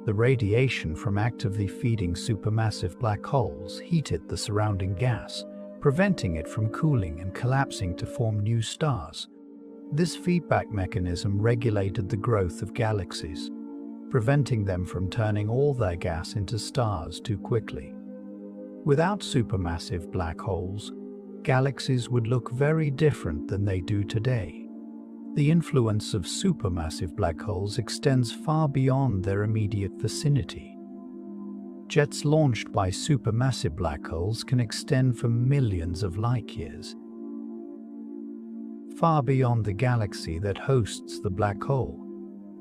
The radiation from actively feeding supermassive black holes heated the surrounding gas, preventing it from cooling and collapsing to form new stars. This feedback mechanism regulated the growth of galaxies, preventing them from turning all their gas into stars too quickly. Without supermassive black holes, galaxies would look very different than they do today. The influence of supermassive black holes extends far beyond their immediate vicinity. Jets launched by supermassive black holes can extend for millions of light-years, far beyond the galaxy that hosts the black hole.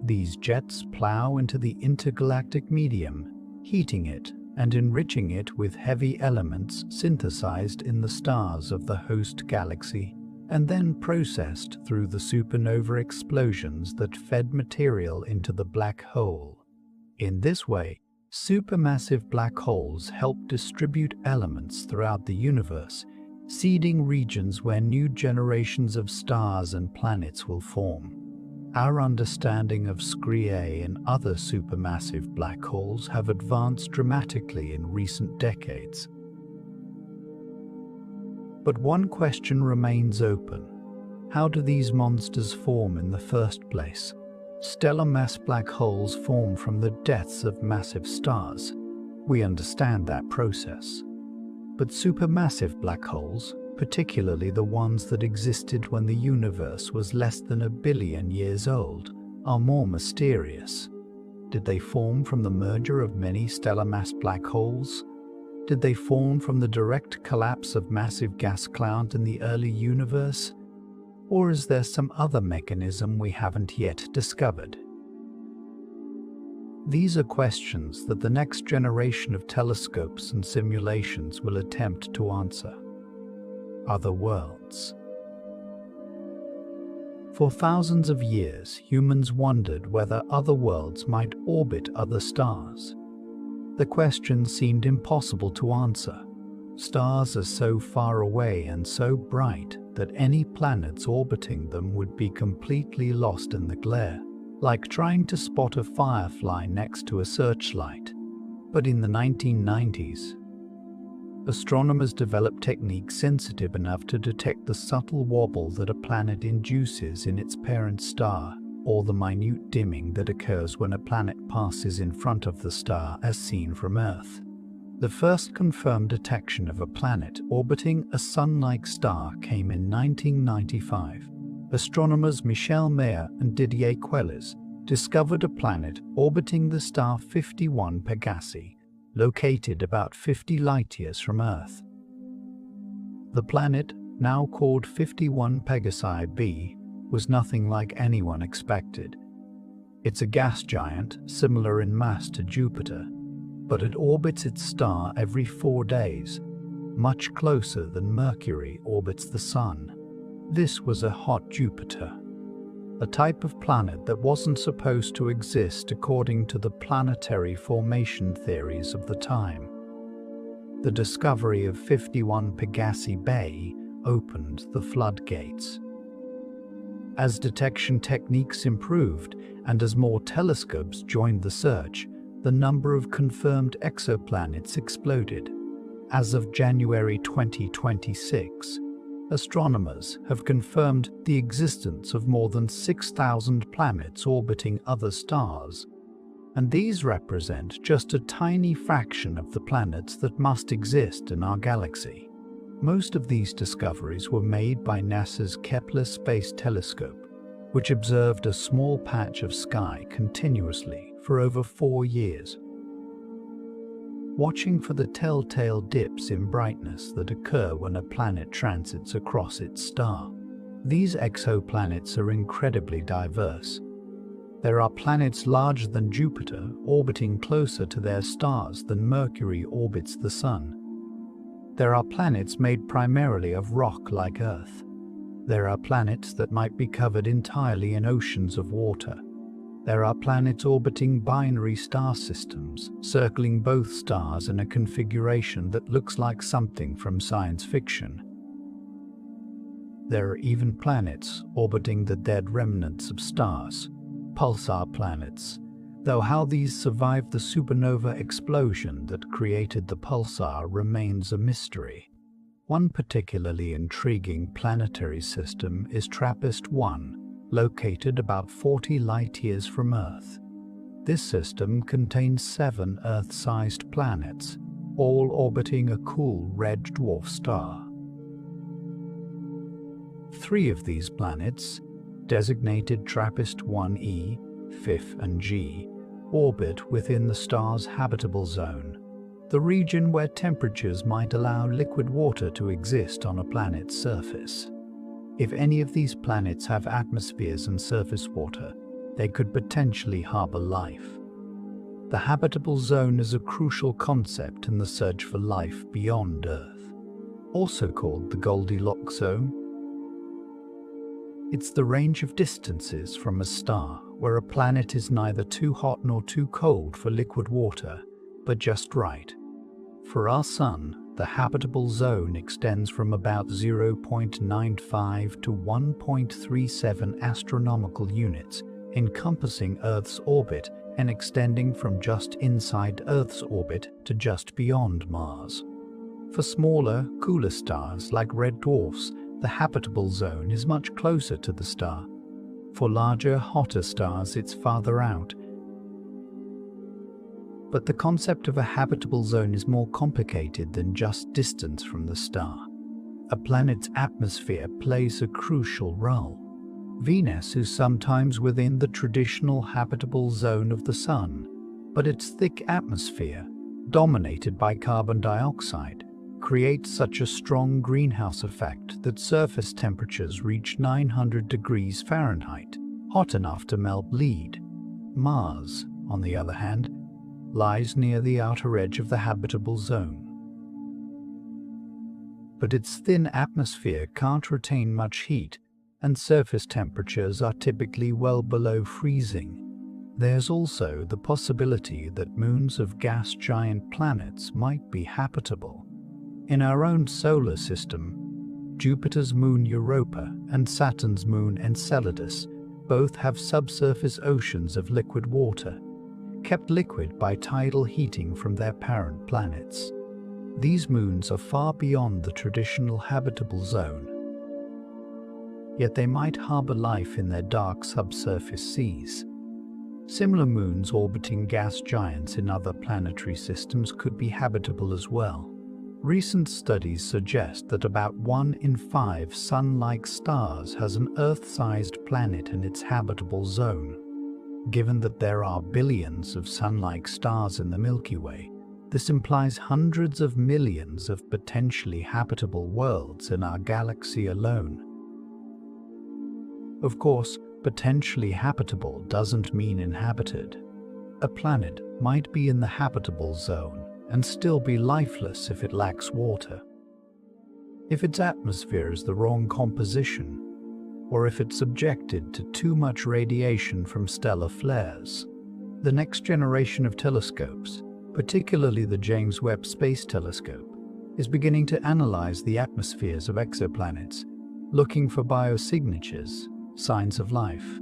These jets plow into the intergalactic medium, heating it and enriching it with heavy elements synthesized in the stars of the host galaxy, and then processed through the supernova explosions that fed material into the black hole. In this way, supermassive black holes help distribute elements throughout the universe, seeding regions where new generations of stars and planets will form. Our understanding of Scry-air and other supermassive black holes have advanced dramatically in recent decades. But one question remains open. How do these monsters form in the first place? Stellar mass black holes form from the deaths of massive stars. We understand that process. But supermassive black holes, particularly the ones that existed when the universe was less than 1 billion years old, are more mysterious. Did they form from the merger of many stellar mass black holes? Did they form from the direct collapse of massive gas clouds in the early universe? Or is there some other mechanism we haven't yet discovered? These are questions that the next generation of telescopes and simulations will attempt to answer. Other worlds. For thousands of years, humans wondered whether other worlds might orbit other stars. The question seemed impossible to answer. Stars are so far away and so bright that any planets orbiting them would be completely lost in the glare, like trying to spot a firefly next to a searchlight. But in the 1990s, astronomers developed techniques sensitive enough to detect the subtle wobble that a planet induces in its parent star, or the minute dimming that occurs when a planet passes in front of the star as seen from Earth. The first confirmed detection of a planet orbiting a Sun-like star came in 1995. Astronomers Michel Mayor and Didier Queluz discovered a planet orbiting the star 51 Pegasi, located about 50 light-years from Earth. The planet, now called 51 Pegasi b, was nothing like anyone expected. It's a gas giant, similar in mass to Jupiter, but it orbits its star every 4 days, much closer than Mercury orbits the Sun. This was a hot Jupiter, a type of planet that wasn't supposed to exist according to the planetary formation theories of the time. The discovery of 51 Pegasi b opened the floodgates. As detection techniques improved and as more telescopes joined the search, the number of confirmed exoplanets exploded. As of January 2026, astronomers have confirmed the existence of more than 6,000 planets orbiting other stars, and these represent just a tiny fraction of the planets that must exist in our galaxy. Most of these discoveries were made by NASA's Kepler Space Telescope, which observed a small patch of sky continuously for over 4 years, watching for the telltale dips in brightness that occur when a planet transits across its star. These exoplanets are incredibly diverse. There are planets larger than Jupiter orbiting closer to their stars than Mercury orbits the Sun. There are planets made primarily of rock like Earth. There are planets that might be covered entirely in oceans of water. There are planets orbiting binary star systems, circling both stars in a configuration that looks like something from science fiction. There are even planets orbiting the dead remnants of stars, pulsar planets, though how these survived the supernova explosion that created the pulsar remains a mystery. One particularly intriguing planetary system is TRAPPIST-1, located about 40 light-years from Earth. This system contains 7 Earth-sized planets, all orbiting a cool red dwarf star. 3 of these planets, designated TRAPPIST-1e, FIF and G, orbit within the star's habitable zone, the region where temperatures might allow liquid water to exist on a planet's surface. If any of these planets have atmospheres and surface water, they could potentially harbor life. The habitable zone is a crucial concept in the search for life beyond Earth, also called the Goldilocks zone. It's the range of distances from a star where a planet is neither too hot nor too cold for liquid water, but just right. For our Sun, the habitable zone extends from about 0.95 to 1.37 astronomical units, encompassing Earth's orbit and extending from just inside Earth's orbit to just beyond Mars. For smaller, cooler stars like red dwarfs, the habitable zone is much closer to the star. For larger, hotter stars, it's farther out. But the concept of a habitable zone is more complicated than just distance from the star. A planet's atmosphere plays a crucial role. Venus is sometimes within the traditional habitable zone of the Sun, but its thick atmosphere, dominated by carbon dioxide, creates such a strong greenhouse effect that surface temperatures reach 900 degrees Fahrenheit, hot enough to melt lead. Mars, on the other hand, lies near the outer edge of the habitable zone. But its thin atmosphere can't retain much heat, and surface temperatures are typically well below freezing. There's also the possibility that moons of gas giant planets might be habitable. In our own solar system, Jupiter's moon Europa and Saturn's moon Enceladus both have subsurface oceans of liquid water, kept liquid by tidal heating from their parent planets. These moons are far beyond the traditional habitable zone, yet they might harbor life in their dark subsurface seas. Similar moons orbiting gas giants in other planetary systems could be habitable as well. Recent studies suggest that about 1 in 5 Sun-like stars has an Earth-sized planet in its habitable zone. Given that there are billions of Sun-like stars in the Milky Way, this implies hundreds of millions of potentially habitable worlds in our galaxy alone. Of course, potentially habitable doesn't mean inhabited. A planet might be in the habitable zone and still be lifeless if it lacks water. If its atmosphere is the wrong composition, or if it's subjected to too much radiation from stellar flares. The next generation of telescopes, particularly the James Webb Space Telescope, is beginning to analyze the atmospheres of exoplanets, looking for biosignatures, signs of life.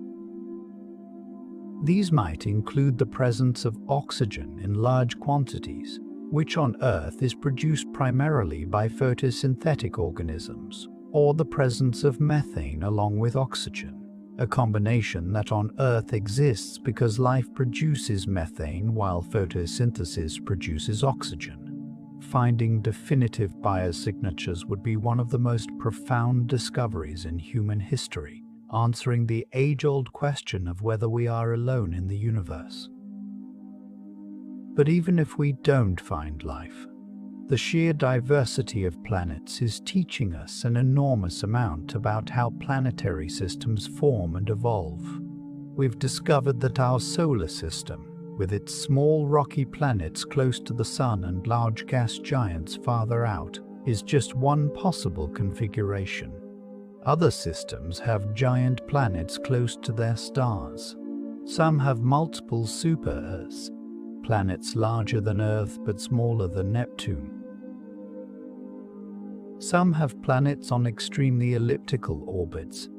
These might include the presence of oxygen in large quantities, which on Earth is produced primarily by photosynthetic organisms, or the presence of methane along with oxygen, a combination that on Earth exists because life produces methane while photosynthesis produces oxygen. Finding definitive biosignatures would be one of the most profound discoveries in human history, answering the age-old question of whether we are alone in the universe. But even if we don't find life, the sheer diversity of planets is teaching us an enormous amount about how planetary systems form and evolve. We've discovered that our solar system, with its small rocky planets close to the Sun and large gas giants farther out, is just one possible configuration. Other systems have giant planets close to their stars. Some have multiple super-Earths, planets larger than Earth but smaller than Neptune. Some have planets on extremely elliptical orbits.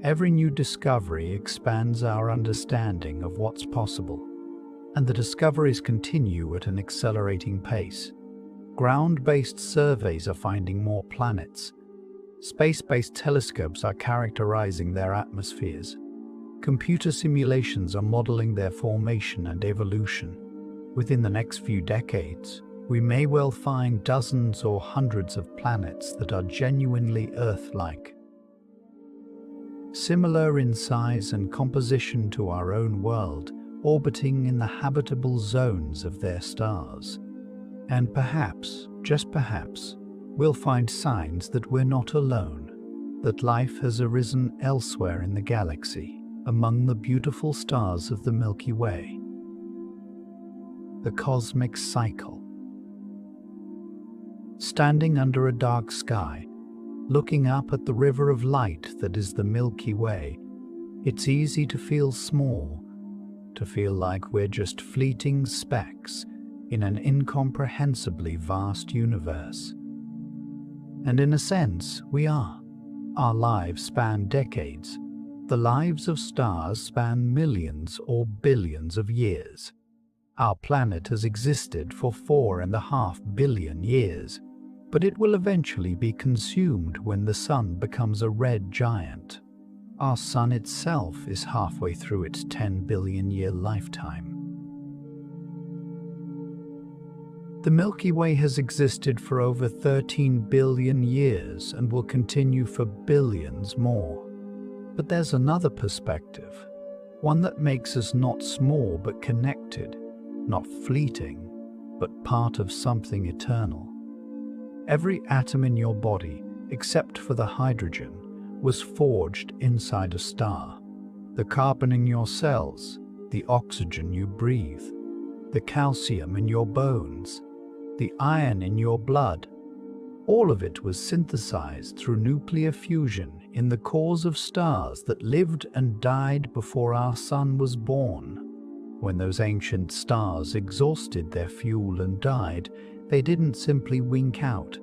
Every new discovery expands our understanding of what's possible, and the discoveries continue at an accelerating pace. Ground-based surveys are finding more planets. Space-based telescopes are characterizing their atmospheres. Computer simulations are modeling their formation and evolution. Within the next few decades, we may well find dozens or hundreds of planets that are genuinely Earth-like, similar in size and composition to our own world, orbiting in the habitable zones of their stars. And perhaps, just perhaps, we'll find signs that we're not alone, that life has arisen elsewhere in the galaxy, among the beautiful stars of the Milky Way. The cosmic cycle. Standing under a dark sky, looking up at the river of light that is the Milky Way, it's easy to feel small, to feel like we're just fleeting specks in an incomprehensibly vast universe. And in a sense, we are. Our lives span decades. The lives of stars span millions or billions of years. Our planet has existed for 4.5 billion years, but it will eventually be consumed when the sun becomes a red giant. Our sun itself is halfway through its 10 billion year lifetime. The Milky Way has existed for over 13 billion years and will continue for billions more. But there's another perspective, one that makes us not small but connected, not fleeting, but part of something eternal. Every atom in your body, except for the hydrogen, was forged inside a star. The carbon in your cells, the oxygen you breathe, the calcium in your bones, the iron in your blood, all of it was synthesized through nuclear fusion in the cores of stars that lived and died before our sun was born. When those ancient stars exhausted their fuel and died, they didn't simply wink out.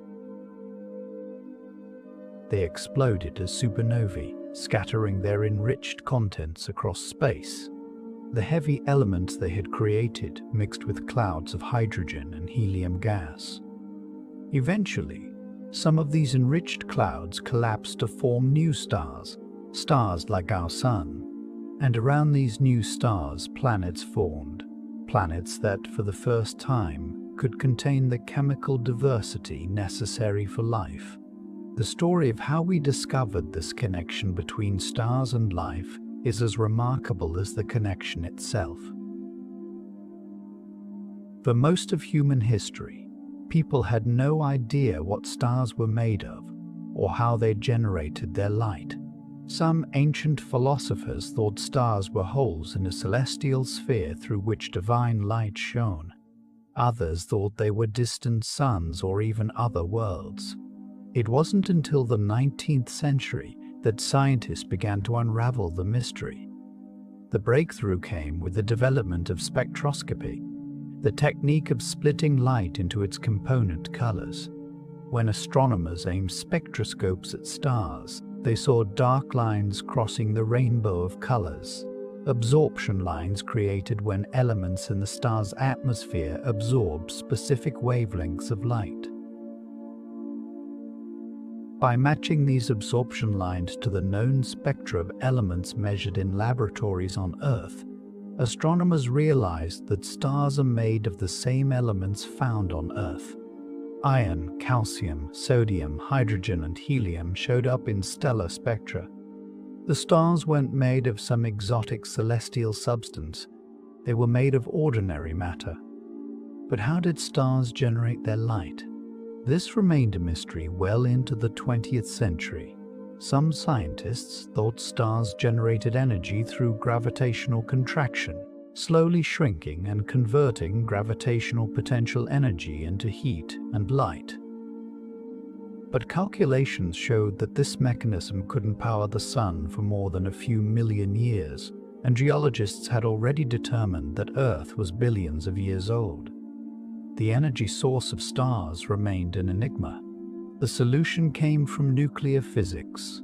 They exploded as supernovae, scattering their enriched contents across space. The heavy elements they had created mixed with clouds of hydrogen and helium gas. Eventually, some of these enriched clouds collapsed to form new stars, stars like our sun. And around these new stars, planets formed, planets that, for the first time, could contain the chemical diversity necessary for life. The story of how we discovered this connection between stars and life is as remarkable as the connection itself. For most of human history, people had no idea what stars were made of or how they generated their light. Some ancient philosophers thought stars were holes in a celestial sphere through which divine light shone. Others thought they were distant suns or even other worlds. It wasn't until the 19th century that scientists began to unravel the mystery. The breakthrough came with the development of spectroscopy, the technique of splitting light into its component colors. When astronomers aimed spectroscopes at stars, they saw dark lines crossing the rainbow of colors. absorption lines created when elements in the star's atmosphere absorb specific wavelengths of light. By matching these absorption lines to the known spectra of elements measured in laboratories on Earth, astronomers realized that stars are made of the same elements found on Earth. Iron, calcium, sodium, hydrogen, and helium showed up in stellar spectra. The stars weren't made of some exotic celestial substance. They were made of ordinary matter. But how did stars generate their light? This remained a mystery well into the 20th century. Some scientists thought stars generated energy through gravitational contraction, slowly shrinking and converting gravitational potential energy into heat and light. But calculations showed that this mechanism couldn't power the sun for more than a few million years, and geologists had already determined that Earth was billions of years old. The energy source of stars remained an enigma. The solution came from nuclear physics.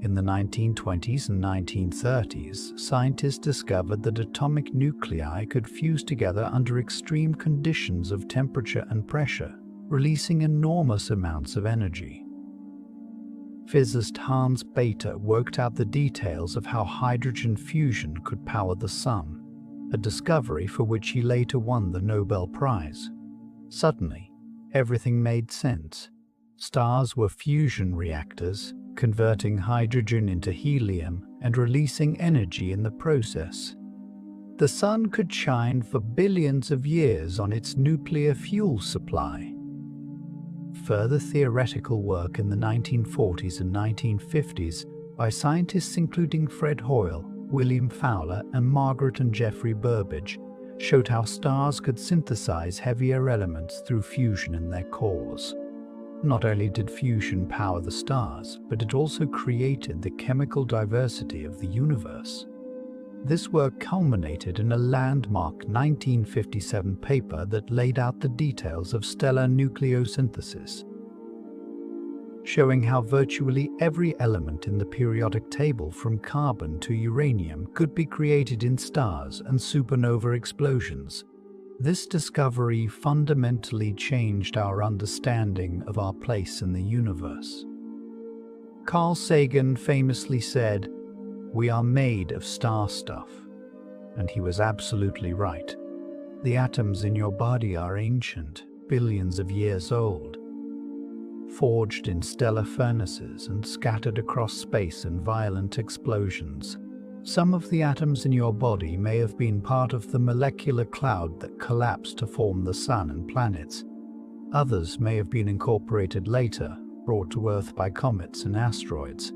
In the 1920s and 1930s, scientists discovered that atomic nuclei could fuse together under extreme conditions of temperature and pressure, releasing enormous amounts of energy. Physicist Hans Bethe worked out the details of how hydrogen fusion could power the sun, a discovery for which he later won the Nobel Prize. Suddenly, everything made sense. Stars were fusion reactors, converting hydrogen into helium and releasing energy in the process. The sun could shine for billions of years on its nuclear fuel supply. Further theoretical work in the 1940s and 1950s by scientists including Fred Hoyle, William Fowler, and Margaret and Jeffrey Burbidge showed how stars could synthesize heavier elements through fusion in their cores. Not only did fusion power the stars, but it also created the chemical diversity of the universe. This work culminated in a landmark 1957 paper that laid out the details of stellar nucleosynthesis, showing how virtually every element in the periodic table from carbon to uranium could be created in stars and supernova explosions. This discovery fundamentally changed our understanding of our place in the universe. Carl Sagan famously said, "We are made of star stuff." And he was absolutely right. The atoms in your body are ancient, billions of years old, forged in stellar furnaces and scattered across space in violent explosions. Some of the atoms in your body may have been part of the molecular cloud that collapsed to form the sun and planets. Others may have been incorporated later, brought to Earth by comets and asteroids.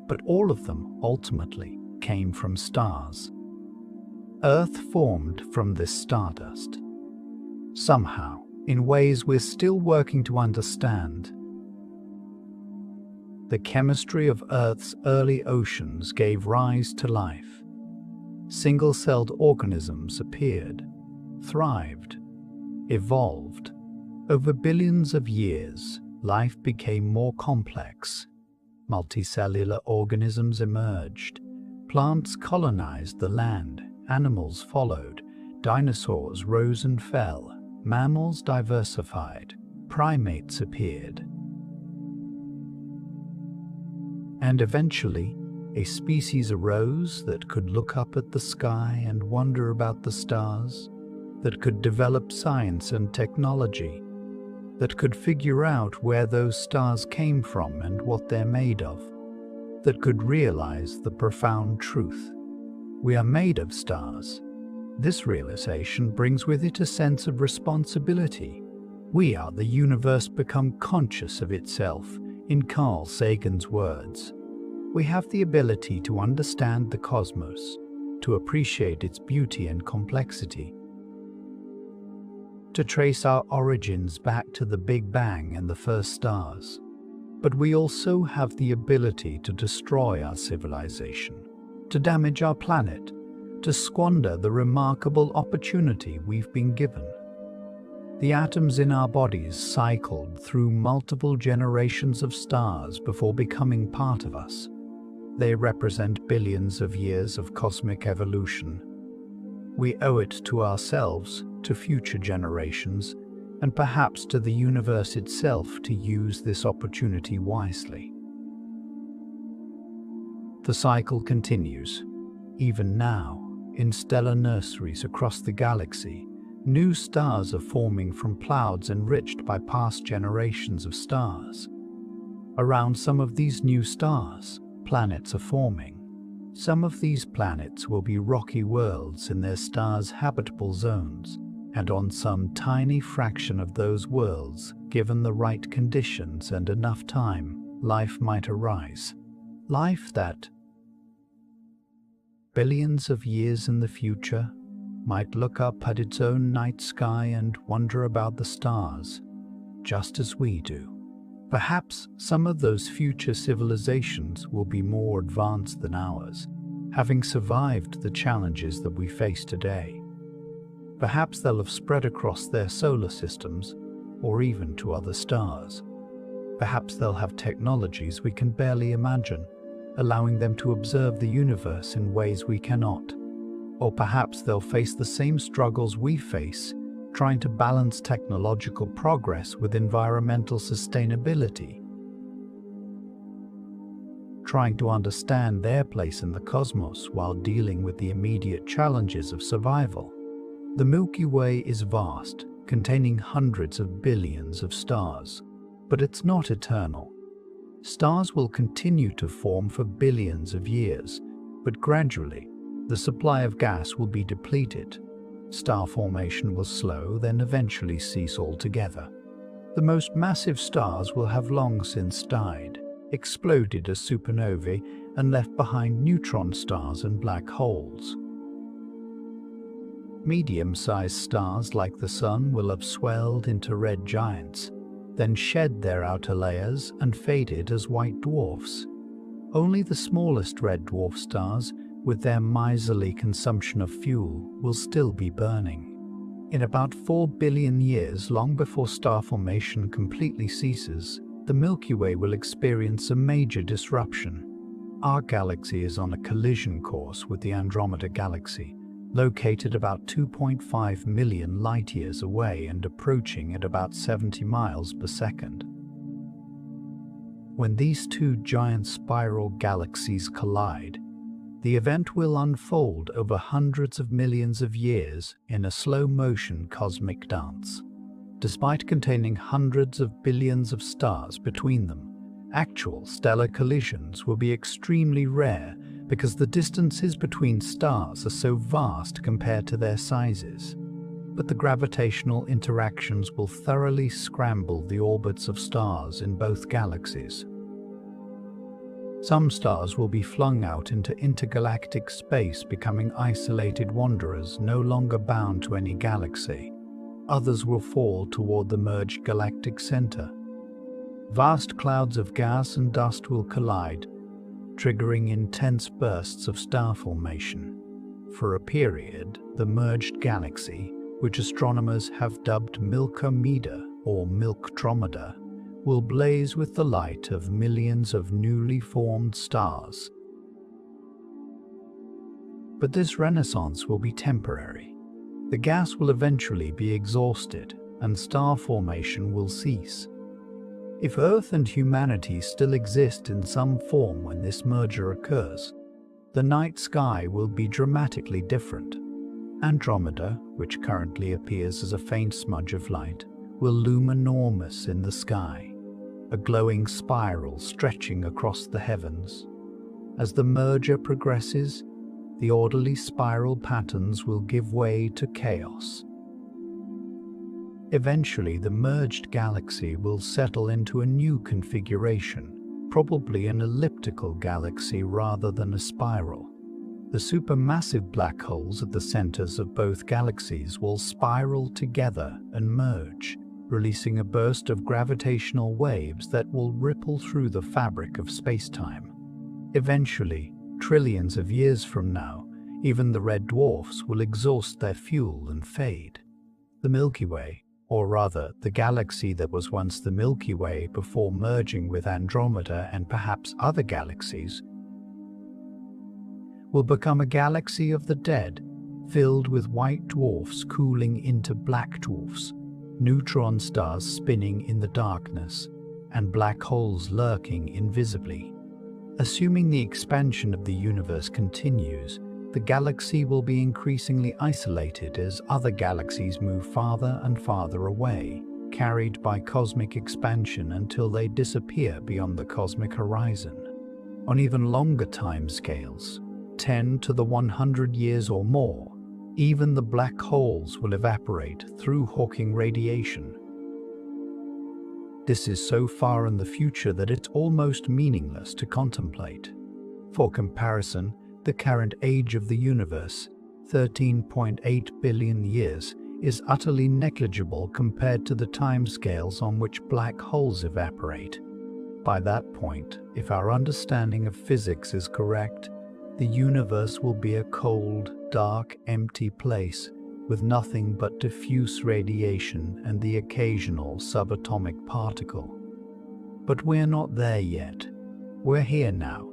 But all of them ultimately came from stars. Earth formed from this stardust. Somehow, in ways we're still working to understand. The chemistry of Earth's early oceans gave rise to life. Single-celled organisms appeared, thrived, evolved. Over billions of years, life became more complex. Multicellular organisms emerged. Plants colonized the land, animals followed, dinosaurs rose and fell, mammals diversified, primates appeared. And eventually, a species arose that could look up at the sky and wonder about the stars, that could develop science and technology, that could figure out where those stars came from and what they're made of, that could realize the profound truth. We are made of stars. This realization brings with it a sense of responsibility. We are the universe become conscious of itself, in Carl Sagan's words. We have the ability to understand the cosmos, to appreciate its beauty and complexity, to trace our origins back to the Big Bang and the first stars. But we also have the ability to destroy our civilization, to damage our planet, to squander the remarkable opportunity we've been given. The atoms in our bodies cycled through multiple generations of stars before becoming part of us. They represent billions of years of cosmic evolution. We owe it to ourselves, to future generations, and perhaps to the universe itself to use this opportunity wisely. The cycle continues. Even now, in stellar nurseries across the galaxy, new stars are forming from clouds enriched by past generations of stars. Around some of these new stars, planets are forming. Some of these planets will be rocky worlds in their stars' habitable zones, and on some tiny fraction of those worlds, given the right conditions and enough time, life might arise. Life that, billions of years in the future, might look up at its own night sky and wonder about the stars, just as we do. Perhaps some of those future civilizations will be more advanced than ours, having survived the challenges that we face today. Perhaps they'll have spread across their solar systems, or even to other stars. Perhaps they'll have technologies we can barely imagine, allowing them to observe the universe in ways we cannot. Or perhaps they'll face the same struggles we face, trying to balance technological progress with environmental sustainability, trying to understand their place in the cosmos while dealing with the immediate challenges of survival. The Milky Way is vast, containing hundreds of billions of stars, but it's not eternal. Stars will continue to form for billions of years, but gradually, the supply of gas will be depleted. Star formation will slow, then eventually cease altogether. The most massive stars will have long since died, exploded as supernovae, and left behind neutron stars and black holes. Medium-sized stars like the Sun will have swelled into red giants, then shed their outer layers and faded as white dwarfs. Only the smallest red dwarf stars, with their miserly consumption of fuel, will still be burning. In about 4 billion years, long before star formation completely ceases, the Milky Way will experience a major disruption. Our galaxy is on a collision course with the Andromeda Galaxy, located about 2.5 million light-years away and approaching at about 70 miles per second. When these two giant spiral galaxies collide, the event will unfold over hundreds of millions of years in a slow-motion cosmic dance. Despite containing hundreds of billions of stars between them, actual stellar collisions will be extremely rare because the distances between stars are so vast compared to their sizes. But the gravitational interactions will thoroughly scramble the orbits of stars in both galaxies. Some stars will be flung out into intergalactic space, becoming isolated wanderers no longer bound to any galaxy. Others will fall toward the merged galactic center. Vast clouds of gas and dust will collide, triggering intense bursts of star formation. For a period, the merged galaxy, which astronomers have dubbed Milky Way or Milktromeda, will blaze with the light of millions of newly formed stars. But this renaissance will be temporary. The gas will eventually be exhausted, and star formation will cease. If Earth and humanity still exist in some form when this merger occurs, the night sky will be dramatically different. Andromeda, which currently appears as a faint smudge of light, will loom enormous in the sky, a glowing spiral stretching across the heavens. As the merger progresses, the orderly spiral patterns will give way to chaos. Eventually, the merged galaxy will settle into a new configuration, probably an elliptical galaxy rather than a spiral. The supermassive black holes at the centers of both galaxies will spiral together and merge, releasing a burst of gravitational waves that will ripple through the fabric of space-time. Eventually, trillions of years from now, even the red dwarfs will exhaust their fuel and fade. The Milky Way, or rather, the galaxy that was once the Milky Way before merging with Andromeda and perhaps other galaxies, will become a galaxy of the dead, filled with white dwarfs cooling into black dwarfs, neutron stars spinning in the darkness, and black holes lurking invisibly. Assuming the expansion of the universe continues, the galaxy will be increasingly isolated as other galaxies move farther and farther away, carried by cosmic expansion until they disappear beyond the cosmic horizon. On even longer timescales, 10 to the 100 years or more, even the black holes will evaporate through Hawking radiation. This is so far in the future that it's almost meaningless to contemplate. For comparison, the current age of the universe, 13.8 billion years, is utterly negligible compared to the timescales on which black holes evaporate. By that point, if our understanding of physics is correct, the universe will be a cold, dark, empty place with nothing but diffuse radiation and the occasional subatomic particle. But we're not there yet. We're here now,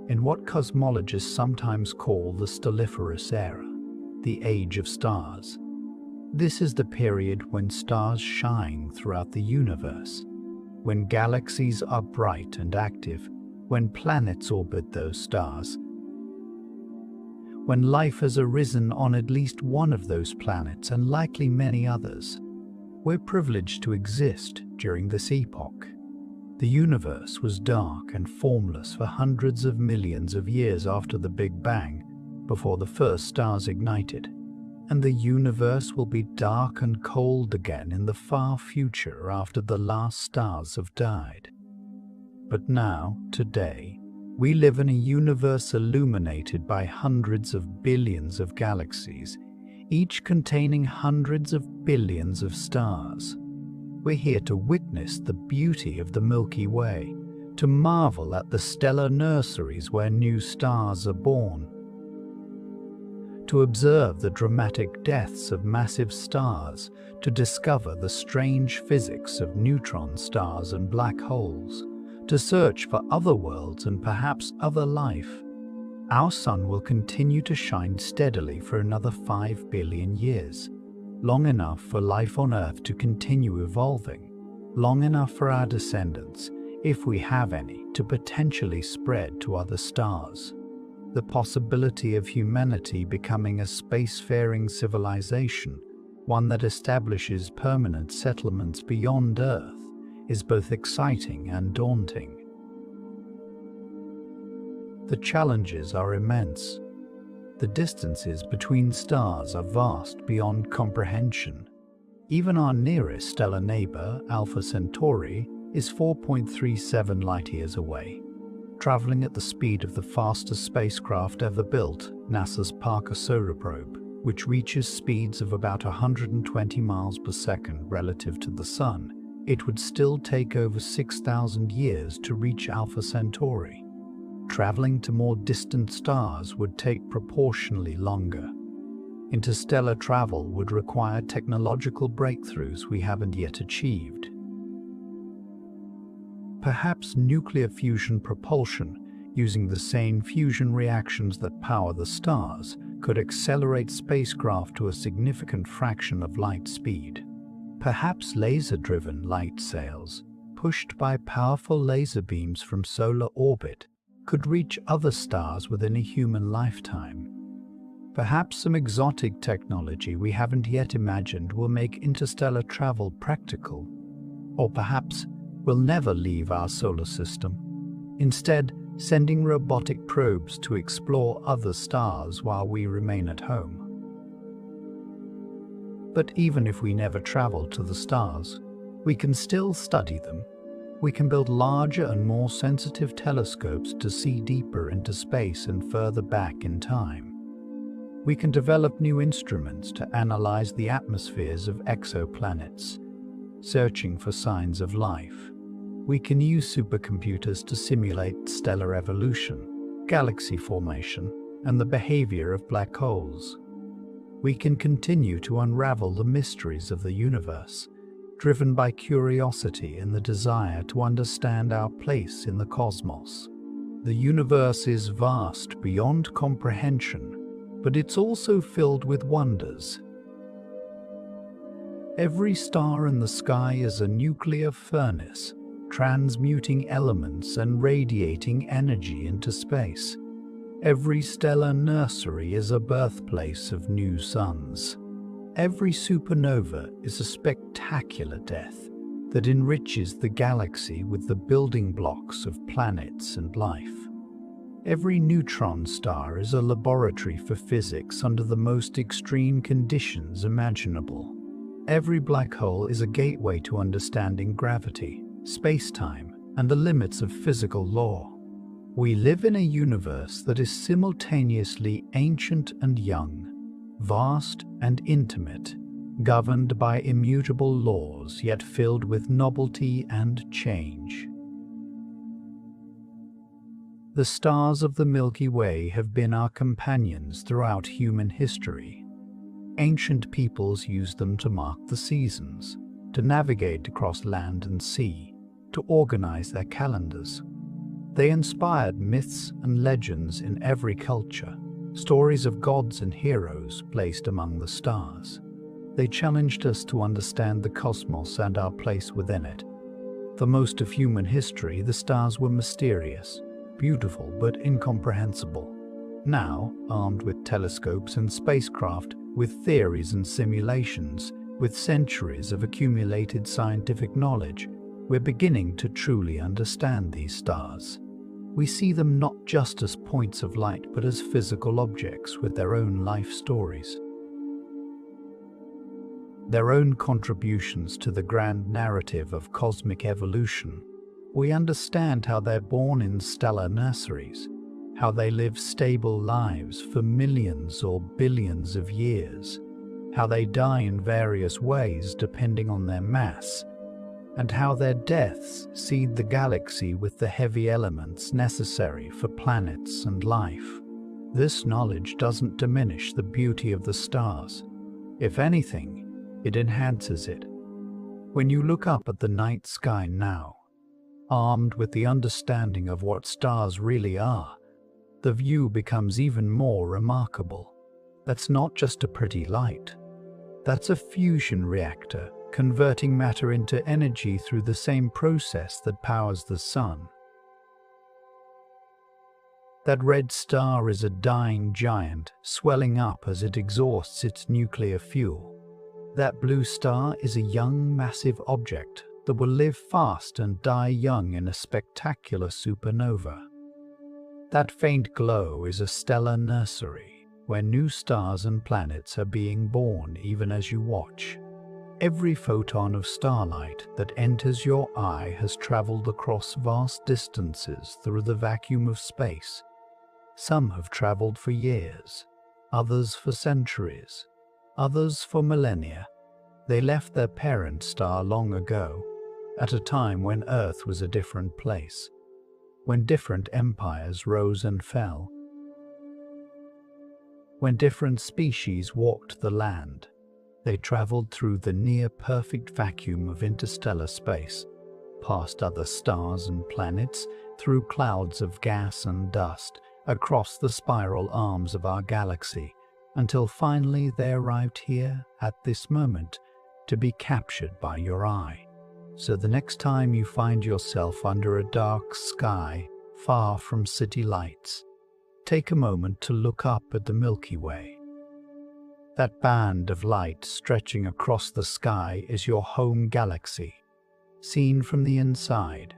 in what cosmologists sometimes call the stelliferous era, the age of stars. This is the period when stars shine throughout the universe, when galaxies are bright and active, when planets orbit those stars, when life has arisen on at least one of those planets and likely many others. We're privileged to exist during this epoch. The universe was dark and formless for hundreds of millions of years after the Big Bang, before the first stars ignited, and the universe will be dark and cold again in the far future after the last stars have died. But now, today, we live in a universe illuminated by hundreds of billions of galaxies, each containing hundreds of billions of stars. We're here to witness the beauty of the Milky Way, to marvel at the stellar nurseries where new stars are born, to observe the dramatic deaths of massive stars, to discover the strange physics of neutron stars and black holes, to search for other worlds and perhaps other life. Our sun will continue to shine steadily for another 5 billion years, long enough for life on Earth to continue evolving, long enough for our descendants, if we have any, to potentially spread to other stars. The possibility of humanity becoming a spacefaring civilization, one that establishes permanent settlements beyond Earth, is both exciting and daunting. The challenges are immense. The distances between stars are vast beyond comprehension. Even our nearest stellar neighbor, Alpha Centauri, is 4.37 light-years away, traveling at the speed of the fastest spacecraft ever built, NASA's Parker Solar Probe, which reaches speeds of about 120 miles per second relative to the Sun. It would still take over 6,000 years to reach Alpha Centauri. Traveling to more distant stars would take proportionally longer. Interstellar travel would require technological breakthroughs we haven't yet achieved. Perhaps nuclear fusion propulsion, using the same fusion reactions that power the stars, could accelerate spacecraft to a significant fraction of light speed. Perhaps laser-driven light sails, pushed by powerful laser beams from solar orbit, could reach other stars within a human lifetime. Perhaps some exotic technology we haven't yet imagined will make interstellar travel practical. Or perhaps we'll never leave our solar system, instead sending robotic probes to explore other stars while we remain at home. But even if we never travel to the stars, we can still study them. We can build larger and more sensitive telescopes to see deeper into space and further back in time. We can develop new instruments to analyze the atmospheres of exoplanets, searching for signs of life. We can use supercomputers to simulate stellar evolution, galaxy formation, and the behavior of black holes. We can continue to unravel the mysteries of the universe, driven by curiosity and the desire to understand our place in the cosmos. The universe is vast beyond comprehension, but it's also filled with wonders. Every star in the sky is a nuclear furnace, transmuting elements and radiating energy into space. Every stellar nursery is a birthplace of new suns. Every supernova is a spectacular death that enriches the galaxy with the building blocks of planets and life. Every neutron star is a laboratory for physics under the most extreme conditions imaginable. Every black hole is a gateway to understanding gravity, space-time, and the limits of physical law. We live in a universe that is simultaneously ancient and young, vast and intimate, governed by immutable laws yet filled with novelty and change. The stars of the Milky Way have been our companions throughout human history. Ancient peoples used them to mark the seasons, to navigate across land and sea, to organize their calendars. They inspired myths and legends in every culture, stories of gods and heroes placed among the stars. They challenged us to understand the cosmos and our place within it. For most of human history, the stars were mysterious, beautiful but incomprehensible. Now, armed with telescopes and spacecraft, with theories and simulations, with centuries of accumulated scientific knowledge, we're beginning to truly understand these stars. We see them not just as points of light, but as physical objects with their own life stories, their own contributions to the grand narrative of cosmic evolution. We understand how they're born in stellar nurseries, how they live stable lives for millions or billions of years, how they die in various ways depending on their mass, and how their deaths seed the galaxy with the heavy elements necessary for planets and life. This knowledge doesn't diminish the beauty of the stars. If anything, it enhances it. When you look up at the night sky now, armed with the understanding of what stars really are, the view becomes even more remarkable. That's not just a pretty light. That's a fusion reactor, converting matter into energy through the same process that powers the sun. That red star is a dying giant, swelling up as it exhausts its nuclear fuel. That blue star is a young, massive object that will live fast and die young in a spectacular supernova. That faint glow is a stellar nursery, where new stars and planets are being born even as you watch. Every photon of starlight that enters your eye has traveled across vast distances through the vacuum of space. Some have traveled for years, others for centuries, others for millennia. They left their parent star long ago, at a time when Earth was a different place, when different empires rose and fell, when different species walked the land. They traveled through the near-perfect vacuum of interstellar space, past other stars and planets, through clouds of gas and dust, across the spiral arms of our galaxy, until finally they arrived here at this moment to be captured by your eye. So the next time you find yourself under a dark sky, far from city lights, take a moment to look up at the Milky Way. That band of light stretching across the sky is your home galaxy, seen from the inside.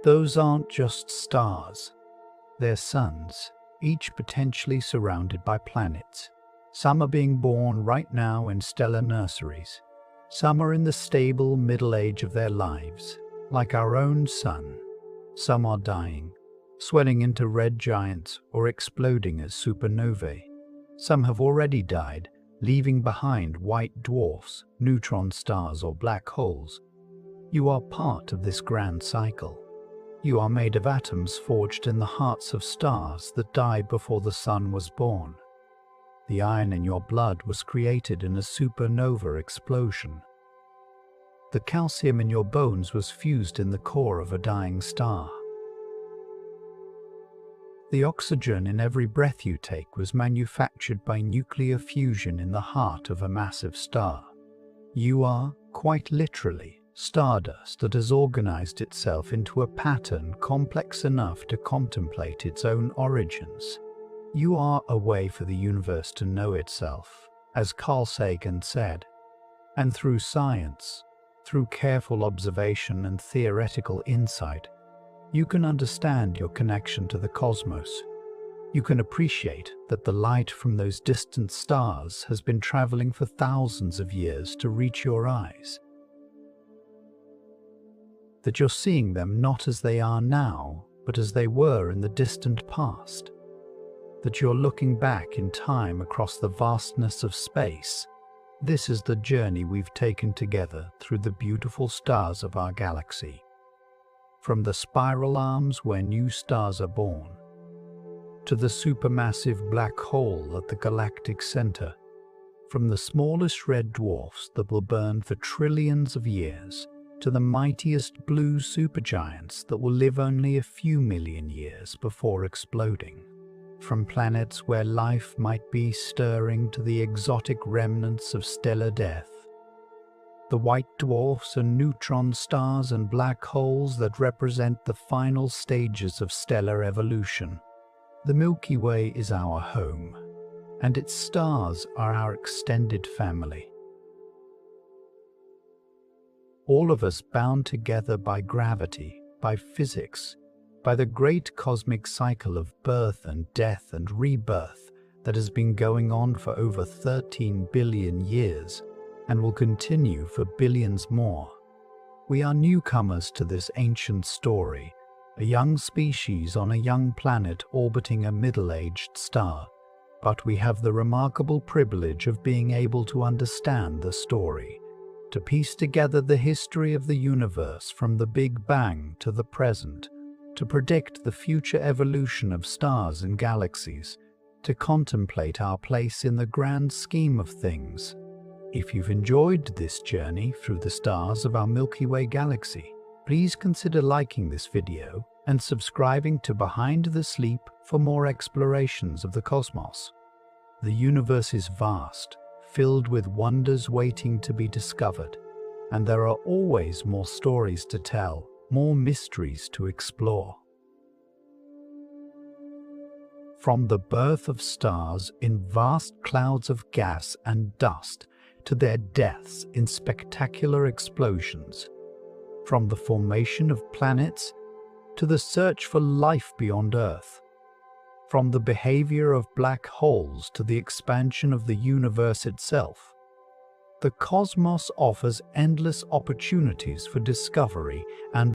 Those aren't just stars, they're suns, each potentially surrounded by planets. Some are being born right now in stellar nurseries. Some are in the stable middle age of their lives, like our own sun. Some are dying, swelling into red giants or exploding as supernovae. Some have already died, leaving behind white dwarfs, neutron stars, or black holes. You are part of this grand cycle. You are made of atoms forged in the hearts of stars that died before the sun was born. The iron in your blood was created in a supernova explosion. The calcium in your bones was fused in the core of a dying star. The oxygen in every breath you take was manufactured by nuclear fusion in the heart of a massive star. You are, quite literally, stardust that has organized itself into a pattern complex enough to contemplate its own origins. You are a way for the universe to know itself, as Carl Sagan said, and through science, through careful observation and theoretical insight, you can understand your connection to the cosmos. You can appreciate that the light from those distant stars has been traveling for thousands of years to reach your eyes. That you're seeing them not as they are now, but as they were in the distant past. That you're looking back in time across the vastness of space. This is the journey we've taken together through the beautiful stars of our galaxy. From the spiral arms where new stars are born, to the supermassive black hole at the galactic center, from the smallest red dwarfs that will burn for trillions of years, to the mightiest blue supergiants that will live only a few million years before exploding. From planets where life might be stirring to the exotic remnants of stellar death. The white dwarfs and neutron stars and black holes that represent the final stages of stellar evolution. The Milky Way is our home, and its stars are our extended family. All of us bound together by gravity, by physics, by the great cosmic cycle of birth and death and rebirth that has been going on for over 13 billion years and will continue for billions more. We are newcomers to this ancient story, a young species on a young planet orbiting a middle-aged star, but we have the remarkable privilege of being able to understand the story, to piece together the history of the universe from the Big Bang to the present, to predict the future evolution of stars and galaxies, to contemplate our place in the grand scheme of things. If you've enjoyed this journey through the stars of our Milky Way galaxy, please consider liking this video and subscribing to Behind the Sleep for more explorations of the cosmos. The universe is vast, filled with wonders waiting to be discovered, and there are always more stories to tell, more mysteries to explore. From the birth of stars in vast clouds of gas and dust to their deaths in spectacular explosions, from the formation of planets to the search for life beyond Earth, from the behavior of black holes to the expansion of the universe itself, the cosmos offers endless opportunities for discovery and